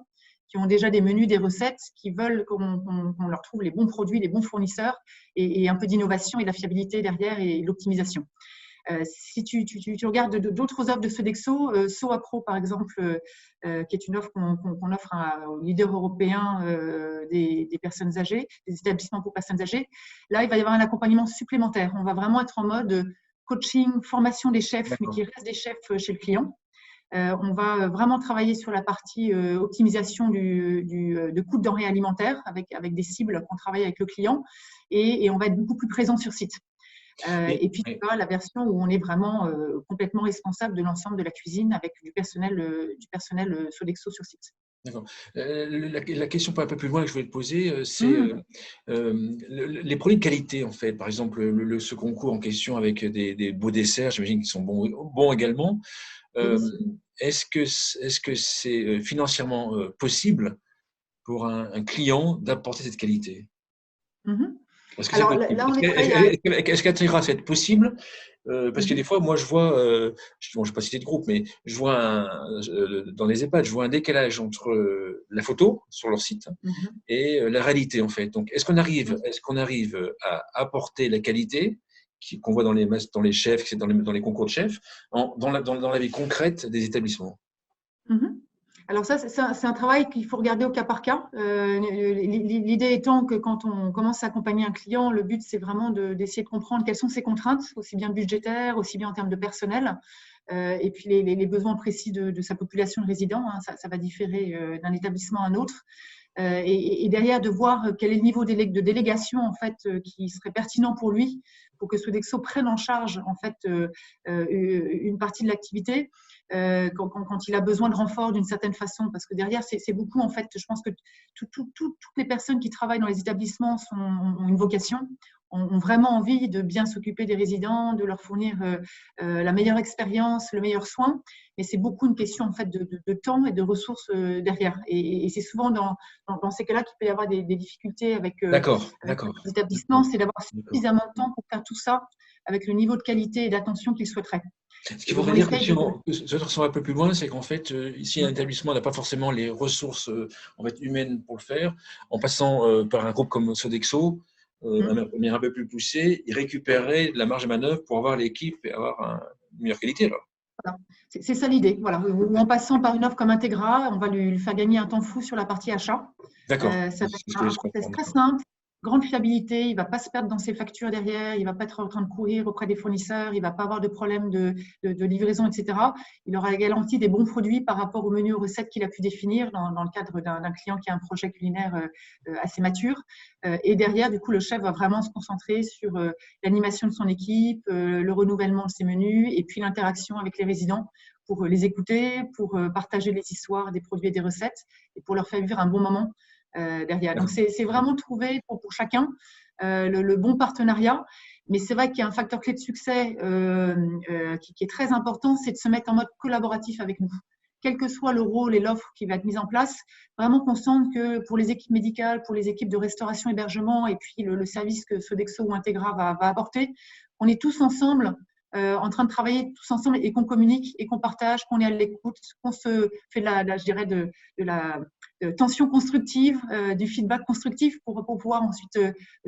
qui ont déjà des menus, des recettes, qui veulent qu'on leur trouve les bons produits, les bons fournisseurs et un peu d'innovation et de la fiabilité derrière et l'optimisation. Si tu regardes d'autres offres de Sodexo, SoaPro par exemple, qui est une offre qu'on offre aux leaders européens des personnes âgées, des établissements pour personnes âgées, là il va y avoir un accompagnement supplémentaire. On va vraiment être en mode coaching, formation des chefs, mais qui restent des chefs chez le client. On va vraiment travailler sur la partie optimisation de coûts de denrées alimentaires avec des cibles qu'on travaille avec le client et on va être beaucoup plus présent sur site. Et puis, tu vois, la version où on est vraiment complètement responsable de l'ensemble de la cuisine avec du personnel Sodexo sur site. D'accord. La question un peu plus loin que je voulais te poser, c'est les produits de qualité, en fait. Par exemple, ce concours en question avec des beaux desserts, j'imagine qu'ils sont bons également. Est-ce que c'est financièrement possible pour un client d'apporter cette qualité? Est-ce que est-ce qu'Intera, c'est possible? Parce que des fois, moi, je vois, je ne vais pas citer de groupe, mais je vois dans les EHPAD, je vois un décalage entre la photo sur leur site et la réalité, en fait. Donc, est-ce qu'on arrive à apporter la qualité qu'on voit dans les chefs, dans les concours de chefs, dans la vie concrète des établissements? Alors ça, c'est un travail qu'il faut regarder au cas par cas. L'idée étant que quand on commence à accompagner un client, le but, c'est vraiment d'essayer de comprendre quelles sont ses contraintes, aussi bien budgétaires, aussi bien en termes de personnel, et puis les besoins précis de sa population de résidents. Hein, ça va différer d'un établissement à un autre. Et derrière, de voir quel est le niveau de délégation en fait, qui serait pertinent pour lui, pour que Sodexo prenne en charge en fait, une partie de l'activité. Quand il a besoin de renfort d'une certaine façon, parce que derrière, c'est beaucoup, en fait, je pense que toutes les personnes qui travaillent dans les établissements ont une vocation, ont vraiment envie de bien s'occuper des résidents, de leur fournir la meilleure expérience, le meilleur soin. Mais c'est beaucoup une question en fait de temps et de ressources derrière. Et c'est souvent dans ces cas-là qu'il peut y avoir des difficultés avec D'accord, les établissements, c'est d'avoir d'accord. suffisamment de temps pour faire tout ça avec le niveau de qualité et d'attention qu'ils souhaiteraient. Ce qu'il faudrait dire que si on va un peu plus loin, c'est qu'en fait, ici, un établissement n'a pas forcément les ressources en fait, humaines pour le faire. En passant par un groupe comme Sodexo, un peu plus poussé, il récupérerait de la marge de manœuvre pour avoir l'équipe et avoir une meilleure qualité. Alors. Voilà. C'est ça l'idée. Voilà. Ou en passant par une offre comme Integra, on va lui faire gagner un temps fou sur la partie achat. D'accord. Ça va être un process très simple, grande fiabilité, il ne va pas se perdre dans ses factures derrière, il ne va pas être en train de courir auprès des fournisseurs, il ne va pas avoir de problème de livraison, etc. Il aura garanti des bons produits par rapport au menu aux recettes qu'il a pu définir dans le cadre d'un client qui a un projet culinaire assez mature. Et derrière, du coup, le chef va vraiment se concentrer sur l'animation de son équipe, le renouvellement de ses menus et puis l'interaction avec les résidents pour les écouter, pour partager les histoires des produits et des recettes et pour leur faire vivre un bon moment derrière. Donc, c'est vraiment trouver pour chacun le bon partenariat. Mais c'est vrai qu'il y a un facteur clé de succès qui est très important, c'est de se mettre en mode collaboratif avec nous. Quel que soit le rôle et l'offre qui va être mise en place, vraiment qu'on sente que pour les équipes médicales, pour les équipes de restauration, hébergement et puis le service que Sodexo ou Integra va apporter, on est tous ensemble en train de travailler tous ensemble et qu'on communique et qu'on partage, qu'on est à l'écoute, qu'on se fait je dirais de la tension constructive, du feedback constructif pour pouvoir ensuite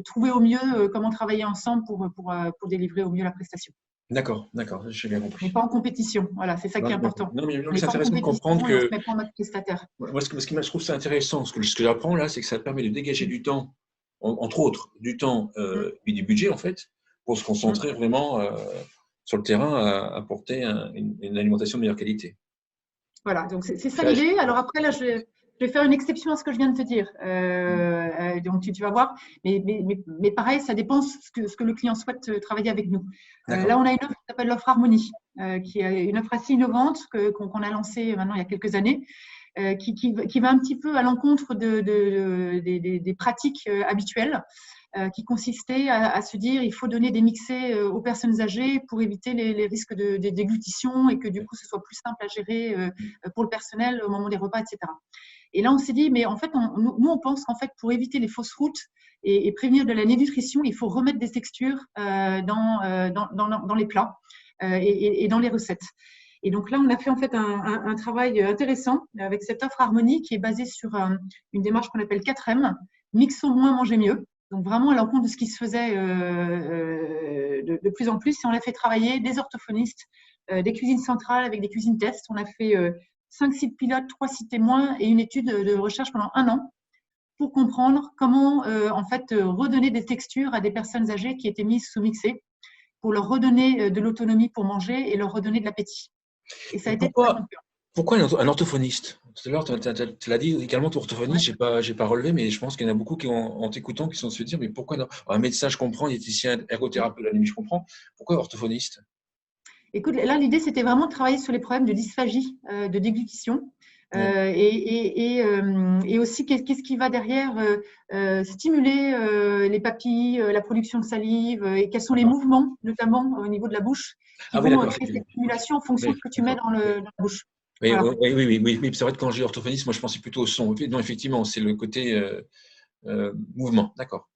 trouver au mieux comment travailler ensemble pour délivrer au mieux la prestation. D'accord, j'ai bien compris. On n'est pas en compétition, voilà, c'est ça qui est important. Non, mais c'est intéressant de comprendre que… On ne se met pas en mode prestataire. Moi, ce qui je trouve ça intéressant, ce que j'apprends là, c'est que ça permet de dégager du temps, entre autres, du temps et du budget, en fait, pour se concentrer vraiment sur le terrain à apporter une alimentation de meilleure qualité. Voilà, donc c'est ça l'idée. Alors après, là, je vais faire une exception à ce que je viens de te dire. Donc, tu vas voir. Mais pareil, ça dépend ce que le client souhaite travailler avec nous. Là, on a une offre qui s'appelle l'offre Harmonie, qui est une offre assez innovante qu'on a lancée maintenant il y a quelques années, qui va un petit peu à l'encontre des pratiques habituelles, qui consistait à se dire il faut donner des mixés aux personnes âgées pour éviter les risques de déglutition et que du coup ce soit plus simple à gérer pour le personnel au moment des repas, etc. Et là on s'est dit mais en fait nous on pense qu'en fait pour éviter les fausses routes et prévenir de la dénutrition, il faut remettre des textures dans les plats et dans les recettes. Et donc là, on a fait en fait un travail intéressant avec cette offre Harmonie qui est basée sur une démarche qu'on appelle 4M, mixons moins, mangez mieux. Donc vraiment à l'encontre de ce qui se faisait de plus en plus. Et on a fait travailler des orthophonistes, des cuisines centrales avec des cuisines tests. On a fait 5 sites pilotes, 3 sites témoins et une étude de recherche pendant 1 an pour comprendre comment en fait redonner des textures à des personnes âgées qui étaient mises sous mixé pour leur redonner de l'autonomie pour manger et leur redonner de l'appétit. Et ça a été pourquoi un orthophoniste? Tout à l'heure, tu l'as dit également, ton orthophoniste, j'ai pas relevé, mais je pense qu'il y en a beaucoup qui, en t'écoutant, qui sont se dire, mais pourquoi non? Un médecin, je comprends, diététicien, ergothérapeute, à la limite, je comprends. Pourquoi orthophoniste? Écoute, là, l'idée, c'était vraiment de travailler sur les problèmes de dysphagie, de déglutition. Et aussi, qu'est-ce qui va derrière stimuler les papilles, la production de salive, et quels sont les mouvements, notamment au niveau de la bouche, qui vont créer cette stimulation en fonction de ce que tu mets dans la bouche. Oui, voilà. Oui. C'est vrai que quand j'ai orthophoniste, moi je pensais plutôt au son. Non, effectivement, c'est le côté mouvement. D'accord.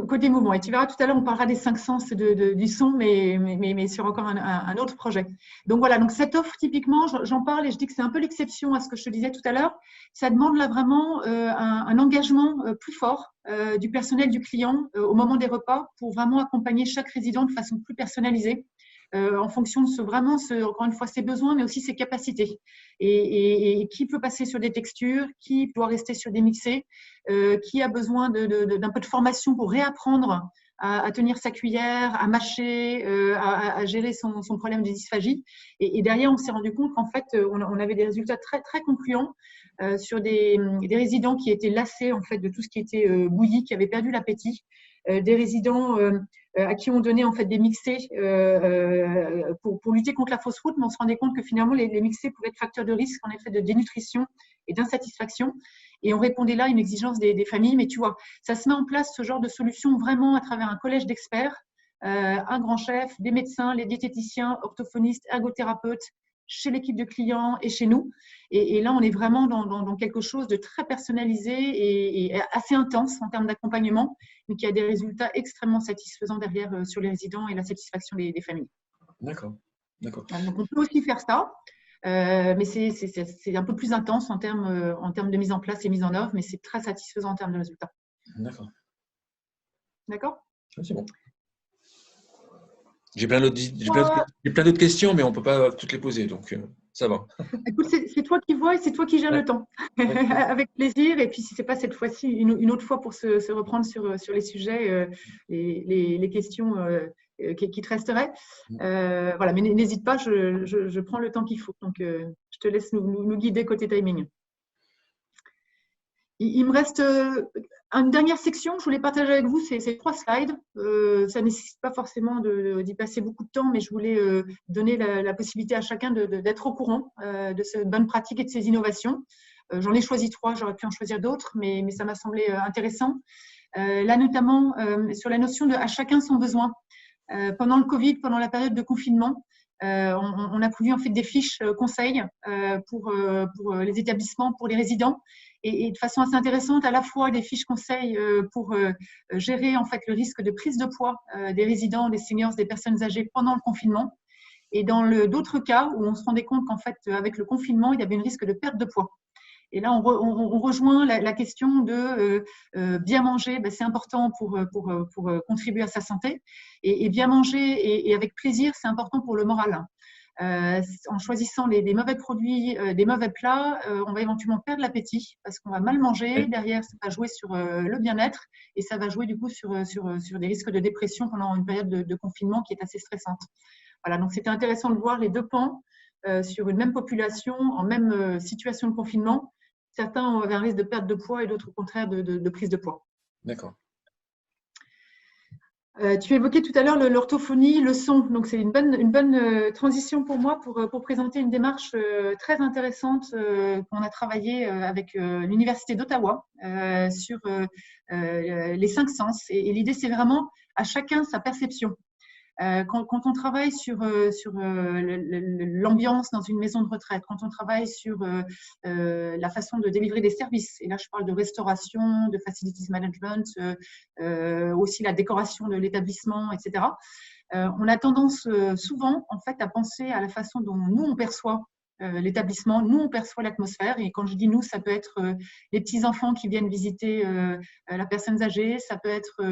Côté mouvement. Et tu verras tout à l'heure, on parlera des 5 sens du son, mais sur encore un autre projet. Donc voilà, donc cette offre, typiquement, j'en parle et je dis que c'est un peu l'exception à ce que je te disais tout à l'heure. Ça demande là vraiment un engagement plus fort du personnel, du client au moment des repas pour vraiment accompagner chaque résident de façon plus personnalisée. En fonction de encore une fois, ses besoins, mais aussi ses capacités. Et qui peut passer sur des textures, qui doit rester sur des mixés, qui a besoin d'un peu de formation pour réapprendre à tenir sa cuillère, à mâcher, à gérer son problème de dysphagie. Et derrière, on s'est rendu compte qu'en fait, on avait des résultats très, très concluants sur des résidents qui étaient lassés en fait, de tout ce qui était bouilli, qui avaient perdu l'appétit, des résidents à qui on donnait en fait des mixés pour lutter contre la fausse route, mais on se rendait compte que finalement les mixés pouvaient être facteurs de risque en effet de dénutrition et d'insatisfaction. Et on répondait là à une exigence des familles. Mais tu vois, ça se met en place ce genre de solution vraiment à travers un collège d'experts, un grand chef, des médecins, les diététiciens, orthophonistes, ergothérapeutes, chez l'équipe de clients et chez nous. Et là, on est vraiment dans quelque chose de très personnalisé et assez intense en termes d'accompagnement, mais qui a des résultats extrêmement satisfaisants derrière sur les résidents et la satisfaction des familles. D'accord. D'accord. Donc, on peut aussi faire ça, mais c'est un peu plus intense en termes de mise en place et mise en œuvre, mais c'est très satisfaisant en termes de résultats. D'accord. D'accord. C'est bon. J'ai plein d'autres questions, mais on ne peut pas toutes les poser, donc ça va. Écoute, c'est toi qui vois et c'est toi qui gères le temps. Avec plaisir. Et puis, si ce n'est pas cette fois-ci, une autre fois pour se reprendre sur les sujets, les questions qui te resteraient. Voilà, mais n'hésite pas, je prends le temps qu'il faut. Donc, je te laisse nous guider côté timing. Il me reste une dernière section que je voulais partager avec vous, c'est 3 slides. Ça ne nécessite pas forcément d'y passer beaucoup de temps, mais je voulais donner la possibilité à chacun d'être au courant de ces bonnes pratiques et de ces innovations. J'en ai choisi 3, j'aurais pu en choisir d'autres, mais ça m'a semblé intéressant. Là, notamment, sur la notion de « à chacun son besoin ». Pendant le Covid, pendant la période de confinement, on a produit en fait des fiches conseils pour les établissements, pour les résidents, et de façon assez intéressante, à la fois des fiches conseils pour gérer en fait le risque de prise de poids des résidents, des seniors, des personnes âgées pendant le confinement, et dans d'autres cas où on se rendait compte qu'en fait avec le confinement, il y avait un risque de perte de poids. Et là, on rejoint la question de bien manger, c'est important pour contribuer à sa santé. Et bien manger et avec plaisir, c'est important pour le moral. En choisissant les mauvais produits, des mauvais plats, on va éventuellement perdre l'appétit parce qu'on va mal manger. Derrière, ça va jouer sur le bien-être et ça va jouer du coup sur des risques de dépression pendant une période de confinement qui est assez stressante. Voilà, donc c'était intéressant de voir les deux pans sur une même population, en même situation de confinement. Certains ont un risque de perte de poids et d'autres au contraire de prise de poids. D'accord. Tu évoquais tout à l'heure l'orthophonie, le son. Donc, c'est une bonne transition pour moi pour présenter une démarche très intéressante qu'on a travaillé avec l'Université d'Ottawa sur les 5 sens. Et l'idée, c'est vraiment à chacun sa perception. Quand on travaille sur l'ambiance dans une maison de retraite, quand on travaille sur la façon de délivrer des services, et là je parle de restauration, de facilities management, aussi la décoration de l'établissement, etc. On a tendance souvent en fait à penser à la façon dont nous on perçoit l'établissement, nous on perçoit l'atmosphère, et quand je dis nous, ça peut être les petits-enfants qui viennent visiter la personne âgée, ça peut être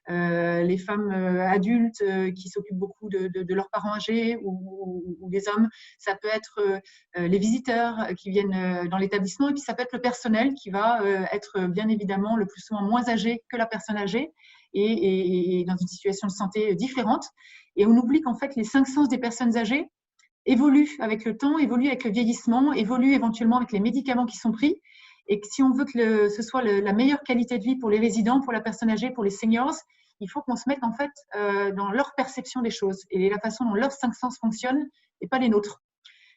les femmes adultes qui s'occupent beaucoup de leurs parents âgés ou des hommes, ça peut être les visiteurs qui viennent dans l'établissement, et puis ça peut être le personnel qui va être bien évidemment le plus souvent moins âgé que la personne âgée et dans une situation de santé différente. Et on oublie qu'en fait les 5 sens des personnes âgées évolue avec le temps, évolue avec le vieillissement, évolue éventuellement avec les médicaments qui sont pris. Et que si on veut que ce soit la meilleure qualité de vie pour les résidents, pour la personne âgée, pour les seniors, il faut qu'on se mette en fait dans leur perception des choses et la façon dont leurs 5 sens fonctionnent et pas les nôtres.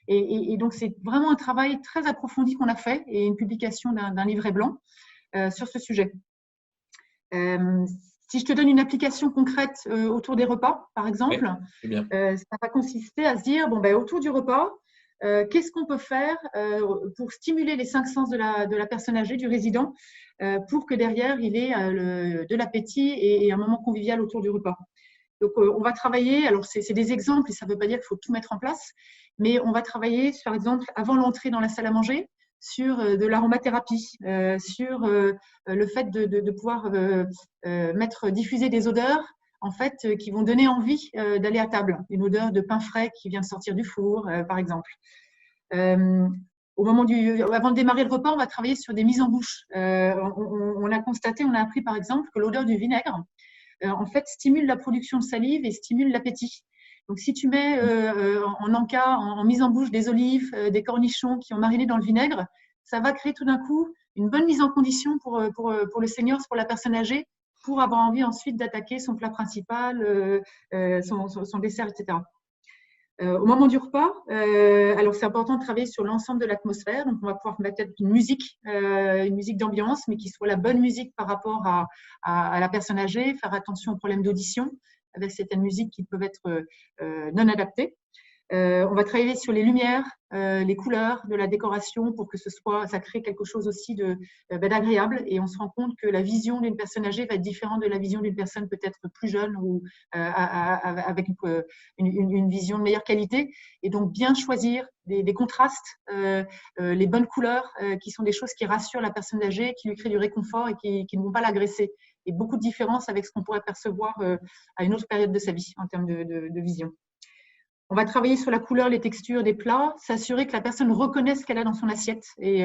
Et donc, c'est vraiment un travail très approfondi qu'on a fait et une publication d'un livret blanc sur ce sujet. Si je te donne une application concrète autour des repas, par exemple, ça va consister à se dire, autour du repas, qu'est-ce qu'on peut faire pour stimuler les 5 sens de la personne âgée, du résident, pour que derrière, il ait de l'appétit et un moment convivial autour du repas. Donc, on va travailler, alors c'est des exemples et ça ne veut pas dire qu'il faut tout mettre en place, mais on va travailler, par exemple, avant l'entrée dans la salle à manger, sur de l'aromathérapie, sur le fait de pouvoir diffuser des odeurs en fait, qui vont donner envie d'aller à table. Une odeur de pain frais qui vient de sortir du four, par exemple. Avant de démarrer le repas, on va travailler sur des mises en bouche. On a constaté, on a appris par exemple que l'odeur du vinaigre en fait stimule la production de salive et stimule l'appétit. Donc, si tu mets en encas, en mise en bouche des olives, des cornichons qui ont mariné dans le vinaigre, ça va créer tout d'un coup une bonne mise en condition pour le senior, pour la personne âgée, pour avoir envie ensuite d'attaquer son plat principal, son dessert, etc. Au moment du repas, alors c'est important de travailler sur l'ensemble de l'atmosphère. Donc, on va pouvoir mettre une musique d'ambiance, mais qui soit la bonne musique par rapport à la personne âgée, faire attention aux problèmes d'audition avec certaines musiques qui peuvent être non adaptées. On va travailler sur les lumières, les couleurs de la décoration pour que ça crée quelque chose aussi d'agréable. Et on se rend compte que la vision d'une personne âgée va être différente de la vision d'une personne peut-être plus jeune ou avec une vision de meilleure qualité. Et donc, bien choisir des contrastes, les bonnes couleurs, qui sont des choses qui rassurent la personne âgée, qui lui créent du réconfort et qui ne vont pas l'agresser. Et beaucoup de différences avec ce qu'on pourrait percevoir à une autre période de sa vie en termes de vision. On va travailler sur la couleur, les textures des plats, s'assurer que la personne reconnaisse ce qu'elle a dans son assiette. Et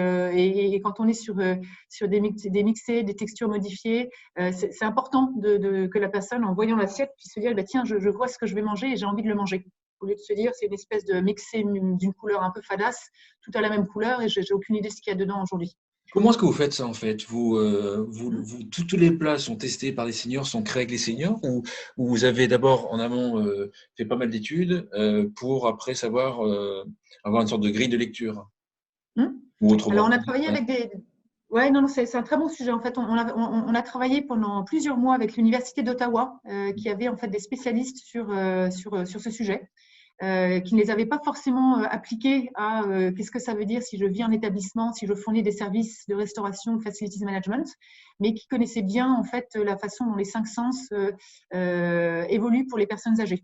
quand on est sur des mixés, des textures modifiées, c'est important que la personne, en voyant l'assiette, puisse se dire tiens, je vois ce que je vais manger et j'ai envie de le manger. Au lieu de se dire c'est une espèce de mixé d'une couleur un peu fadasse, tout à la même couleur et j'ai aucune idée de ce qu'il y a dedans aujourd'hui. Comment est-ce que vous faites ça en fait? Tous les plats sont testés par les seniors, sont créés avec les seniors, ou vous avez d'abord en amont fait pas mal d'études pour après savoir avoir une sorte de grille de lecture ou autrement? Alors, on a travaillé avec des… Ouais, non, c'est un très bon sujet. En fait, on a travaillé pendant plusieurs mois avec l'Université d'Ottawa, qui avait en fait des spécialistes sur ce sujet. Qui ne les avaient pas forcément appliqués à qu'est-ce que ça veut dire si je vis en établissement, si je fournis des services de restauration, facilities management, mais qui connaissaient bien en fait la façon dont les 5 sens évoluent pour les personnes âgées.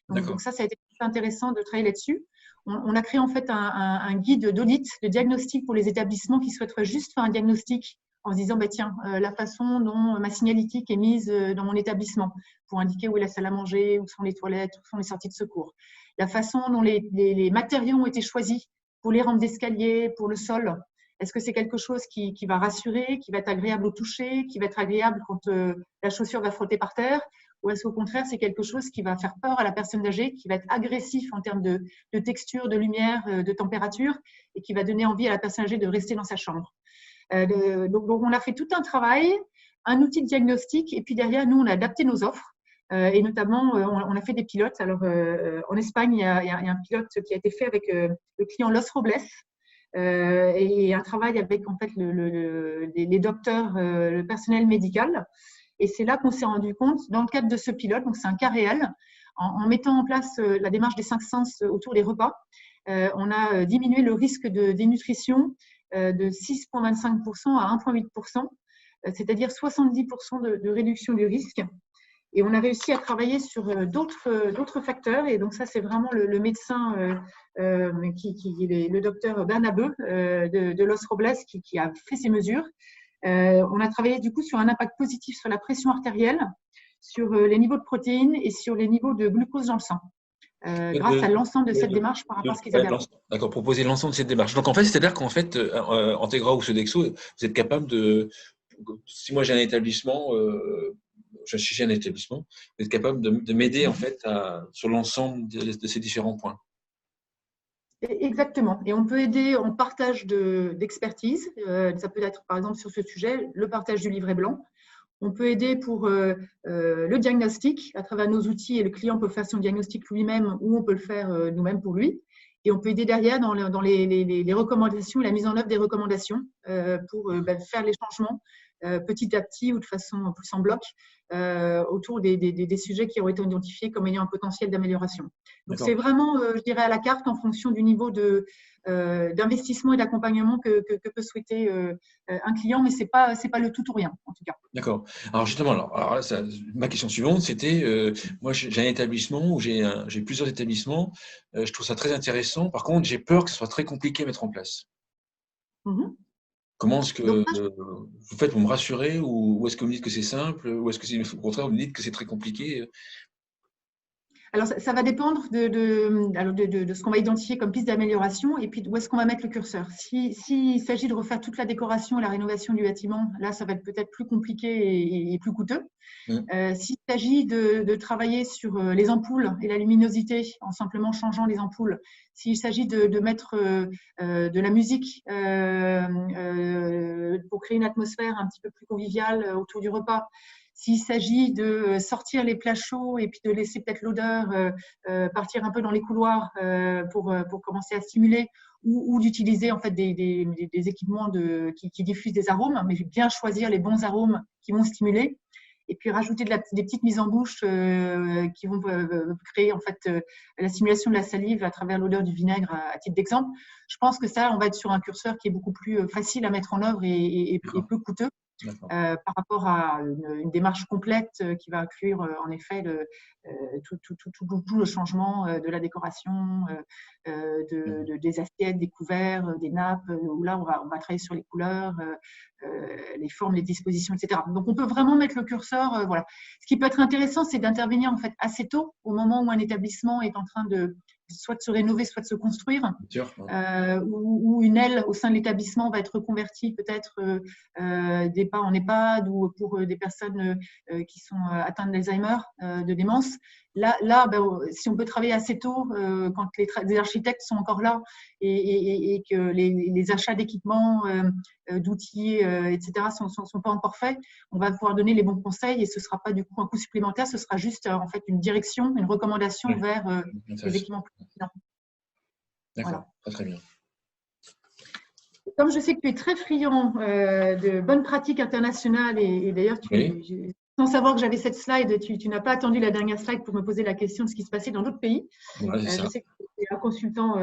Donc ça a été intéressant de travailler là-dessus. On a créé en fait un guide d'audit, de diagnostic pour les établissements qui souhaiteraient juste faire un diagnostic en se disant tiens, la façon dont ma signalétique est mise dans mon établissement pour indiquer où est la salle à manger, où sont les toilettes, où sont les sorties de secours. La façon dont les matériaux ont été choisis pour les rampes d'escalier, pour le sol. Est-ce que c'est quelque chose qui va rassurer, qui va être agréable au toucher, qui va être agréable quand la chaussure va frotter par terre? Ou est-ce qu'au contraire, c'est quelque chose qui va faire peur à la personne âgée, qui va être agressif en termes de texture, de lumière, de température, et qui va donner envie à la personne âgée de rester dans sa chambre? Donc, on a fait tout un travail, un outil de diagnostic, et puis derrière, nous, on a adapté nos offres. Et notamment, on a fait des pilotes. Alors, en Espagne, il y a un pilote qui a été fait avec le client Los Robles et un travail avec en fait les docteurs, le personnel médical. Et c'est là qu'on s'est rendu compte, dans le cadre de ce pilote, donc c'est un cas réel, en mettant en place la démarche des 5 sens autour des repas, on a diminué le risque de dénutrition de 6,25% à 1,8%, c'est-à-dire 70% de réduction du risque. Et on a réussi à travailler sur d'autres facteurs. Et donc ça, c'est vraiment le médecin, le docteur Bernabeu de Los Robles qui a fait ces mesures. On a travaillé du coup sur un impact positif sur la pression artérielle, sur les niveaux de protéines et sur les niveaux de glucose dans le sang. Grâce à l'ensemble de cette démarche par rapport à ce qu'ils avaient avant. D'accord, proposer l'ensemble de cette démarche. Donc en fait, c'est-à-dire qu'en fait, Entegra ou Sodexo, vous êtes capable si moi j'ai un établissement, je suis chez un établissement, vous êtes capable de m'aider en fait sur l'ensemble de ces différents points. Exactement. Et on peut aider en partage d'expertise. Ça peut être par exemple sur ce sujet, le partage du livret blanc. On peut aider pour le diagnostic à travers nos outils et le client peut faire son diagnostic lui-même ou on peut le faire nous-mêmes pour lui. Et on peut aider derrière dans les recommandations et la mise en œuvre des recommandations pour faire les changements petit à petit ou de façon plus en bloc autour des sujets qui ont été identifiés comme ayant un potentiel d'amélioration. Donc, c'est vraiment, je dirais, à la carte en fonction du niveau d'investissement et d'accompagnement que peut souhaiter un client, mais ce n'est pas le tout ou rien, en tout cas. D'accord. Alors, justement, ma question suivante, c'était, moi, j'ai un établissement où j'ai plusieurs établissements. Je trouve ça très intéressant. Par contre, j'ai peur que ce soit très compliqué à mettre en place. Comment est-ce que vous faites pour me rassurer ou est-ce que vous me dites que c'est simple ou est-ce que au contraire vous me dites que c'est très compliqué? Alors, ça va dépendre de ce qu'on va identifier comme piste d'amélioration et puis où est-ce qu'on va mettre le curseur. S'il s'agit de refaire toute la décoration et la rénovation du bâtiment, là, ça va être peut-être plus compliqué et plus coûteux. S'il s'agit de travailler sur les ampoules et la luminosité en simplement changeant les ampoules, s'il s'agit de mettre de la musique pour créer une atmosphère un petit peu plus conviviale autour du repas, s'il s'agit de sortir les plats chauds et puis de laisser peut-être l'odeur partir un peu dans les couloirs pour commencer à stimuler, ou d'utiliser en fait des équipements qui diffusent des arômes, mais bien choisir les bons arômes qui vont stimuler. Et puis rajouter des petites mises en bouche qui vont créer en fait la stimulation de la salive à travers l'odeur du vinaigre, à titre d'exemple. Je pense que ça, on va être sur un curseur qui est beaucoup plus facile à mettre en œuvre et peu coûteux. Par rapport à une démarche complète qui va inclure en effet tout le changement de la décoration, des assiettes, des couverts, des nappes, où là on va travailler sur les couleurs, les formes, les dispositions, etc. Donc on peut vraiment mettre le curseur. Voilà. Ce qui peut être intéressant, c'est d'intervenir en fait assez tôt, au moment où un établissement est en train de soit de se rénover, soit de se construire, ou une aile au sein de l'établissement va être reconvertie peut-être pas en EHPAD ou pour des personnes qui sont atteintes d'Alzheimer, de démence. Là ben, si on peut travailler assez tôt, quand les architectes sont encore là et que les achats d'équipements, d'outils, etc. sont pas encore faits, on va pouvoir donner les bons conseils et ce ne sera pas du coup un coût supplémentaire, ce sera juste en fait une direction, une recommandation vers les équipements plus pertinents. D'accord, voilà. Très bien. Comme je sais que tu es très friand de bonnes pratiques internationales et d'ailleurs, sans savoir que j'avais cette slide, tu n'as pas attendu la dernière slide pour me poser la question de ce qui se passait dans d'autres pays. Je sais que tu es un consultant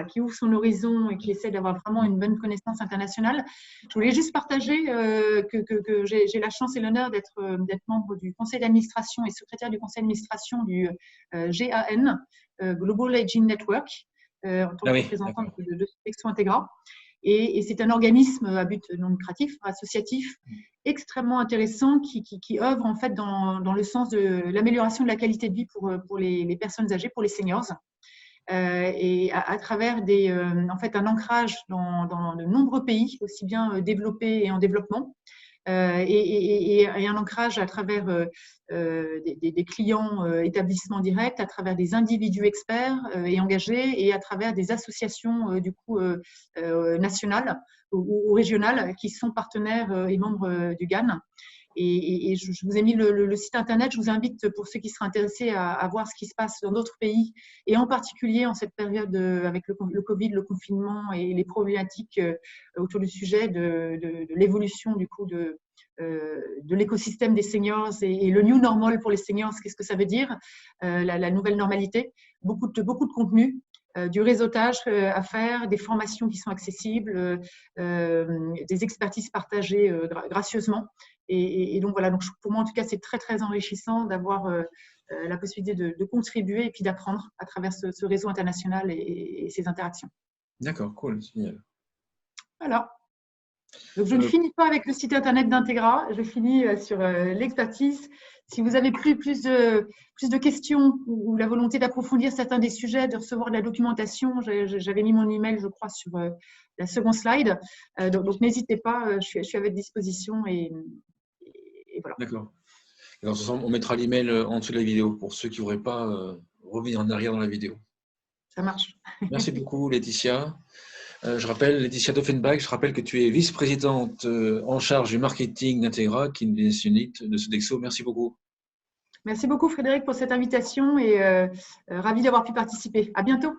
qui ouvre son horizon et qui essaie d'avoir vraiment une bonne connaissance internationale. Je voulais juste partager que j'ai la chance et l'honneur d'être membre du conseil d'administration et secrétaire du conseil d'administration du GAN, Global Aging Network, en tant que représentante de Sodexo Integra. Et c'est un organisme à but non lucratif, associatif, extrêmement intéressant qui œuvre en fait dans le sens de l'amélioration de la qualité de vie pour les personnes âgées, pour les seniors. Et à travers en fait un ancrage dans de nombreux pays, aussi bien développés et en développement. Et un ancrage à travers des clients établissements directs, à travers des individus experts et engagés et à travers des associations du coup nationales ou régionales qui sont partenaires et membres du GAN. Et je vous ai mis le site internet. Je vous invite, pour ceux qui seraient intéressés, à voir ce qui se passe dans d'autres pays, et en particulier en cette période avec le Covid, le confinement et les problématiques autour du sujet de l'évolution du coup de l'écosystème des seniors et le new normal pour les seniors. Qu'est-ce que ça veut dire, la nouvelle normalité? Beaucoup de contenu. Du réseautage à faire, des formations qui sont accessibles, des expertises partagées gracieusement. Et donc voilà, donc pour moi en tout cas, c'est très très enrichissant d'avoir la possibilité de contribuer et puis d'apprendre à travers ce réseau international et ces interactions. D'accord, cool, génial. Voilà. Donc je ne finis pas avec le site internet d'Integra, je finis sur l'expertise. Si vous avez plus de questions ou la volonté d'approfondir certains des sujets, de recevoir de la documentation, j'avais mis mon email, je crois, sur la seconde slide. Donc n'hésitez pas, je suis à votre disposition et voilà. D'accord. Alors, on mettra l'email en dessous de la vidéo pour ceux qui ne voudraient pas revenir en arrière dans la vidéo. Ça marche. Merci beaucoup, Laetitia. Je rappelle, Laetitia Doffenbach, je rappelle que tu es vice-présidente en charge du marketing d'Integra, qui est une business unit de Sodexo. Merci beaucoup. Merci beaucoup, Frédéric, pour cette invitation et ravi d'avoir pu participer. À bientôt.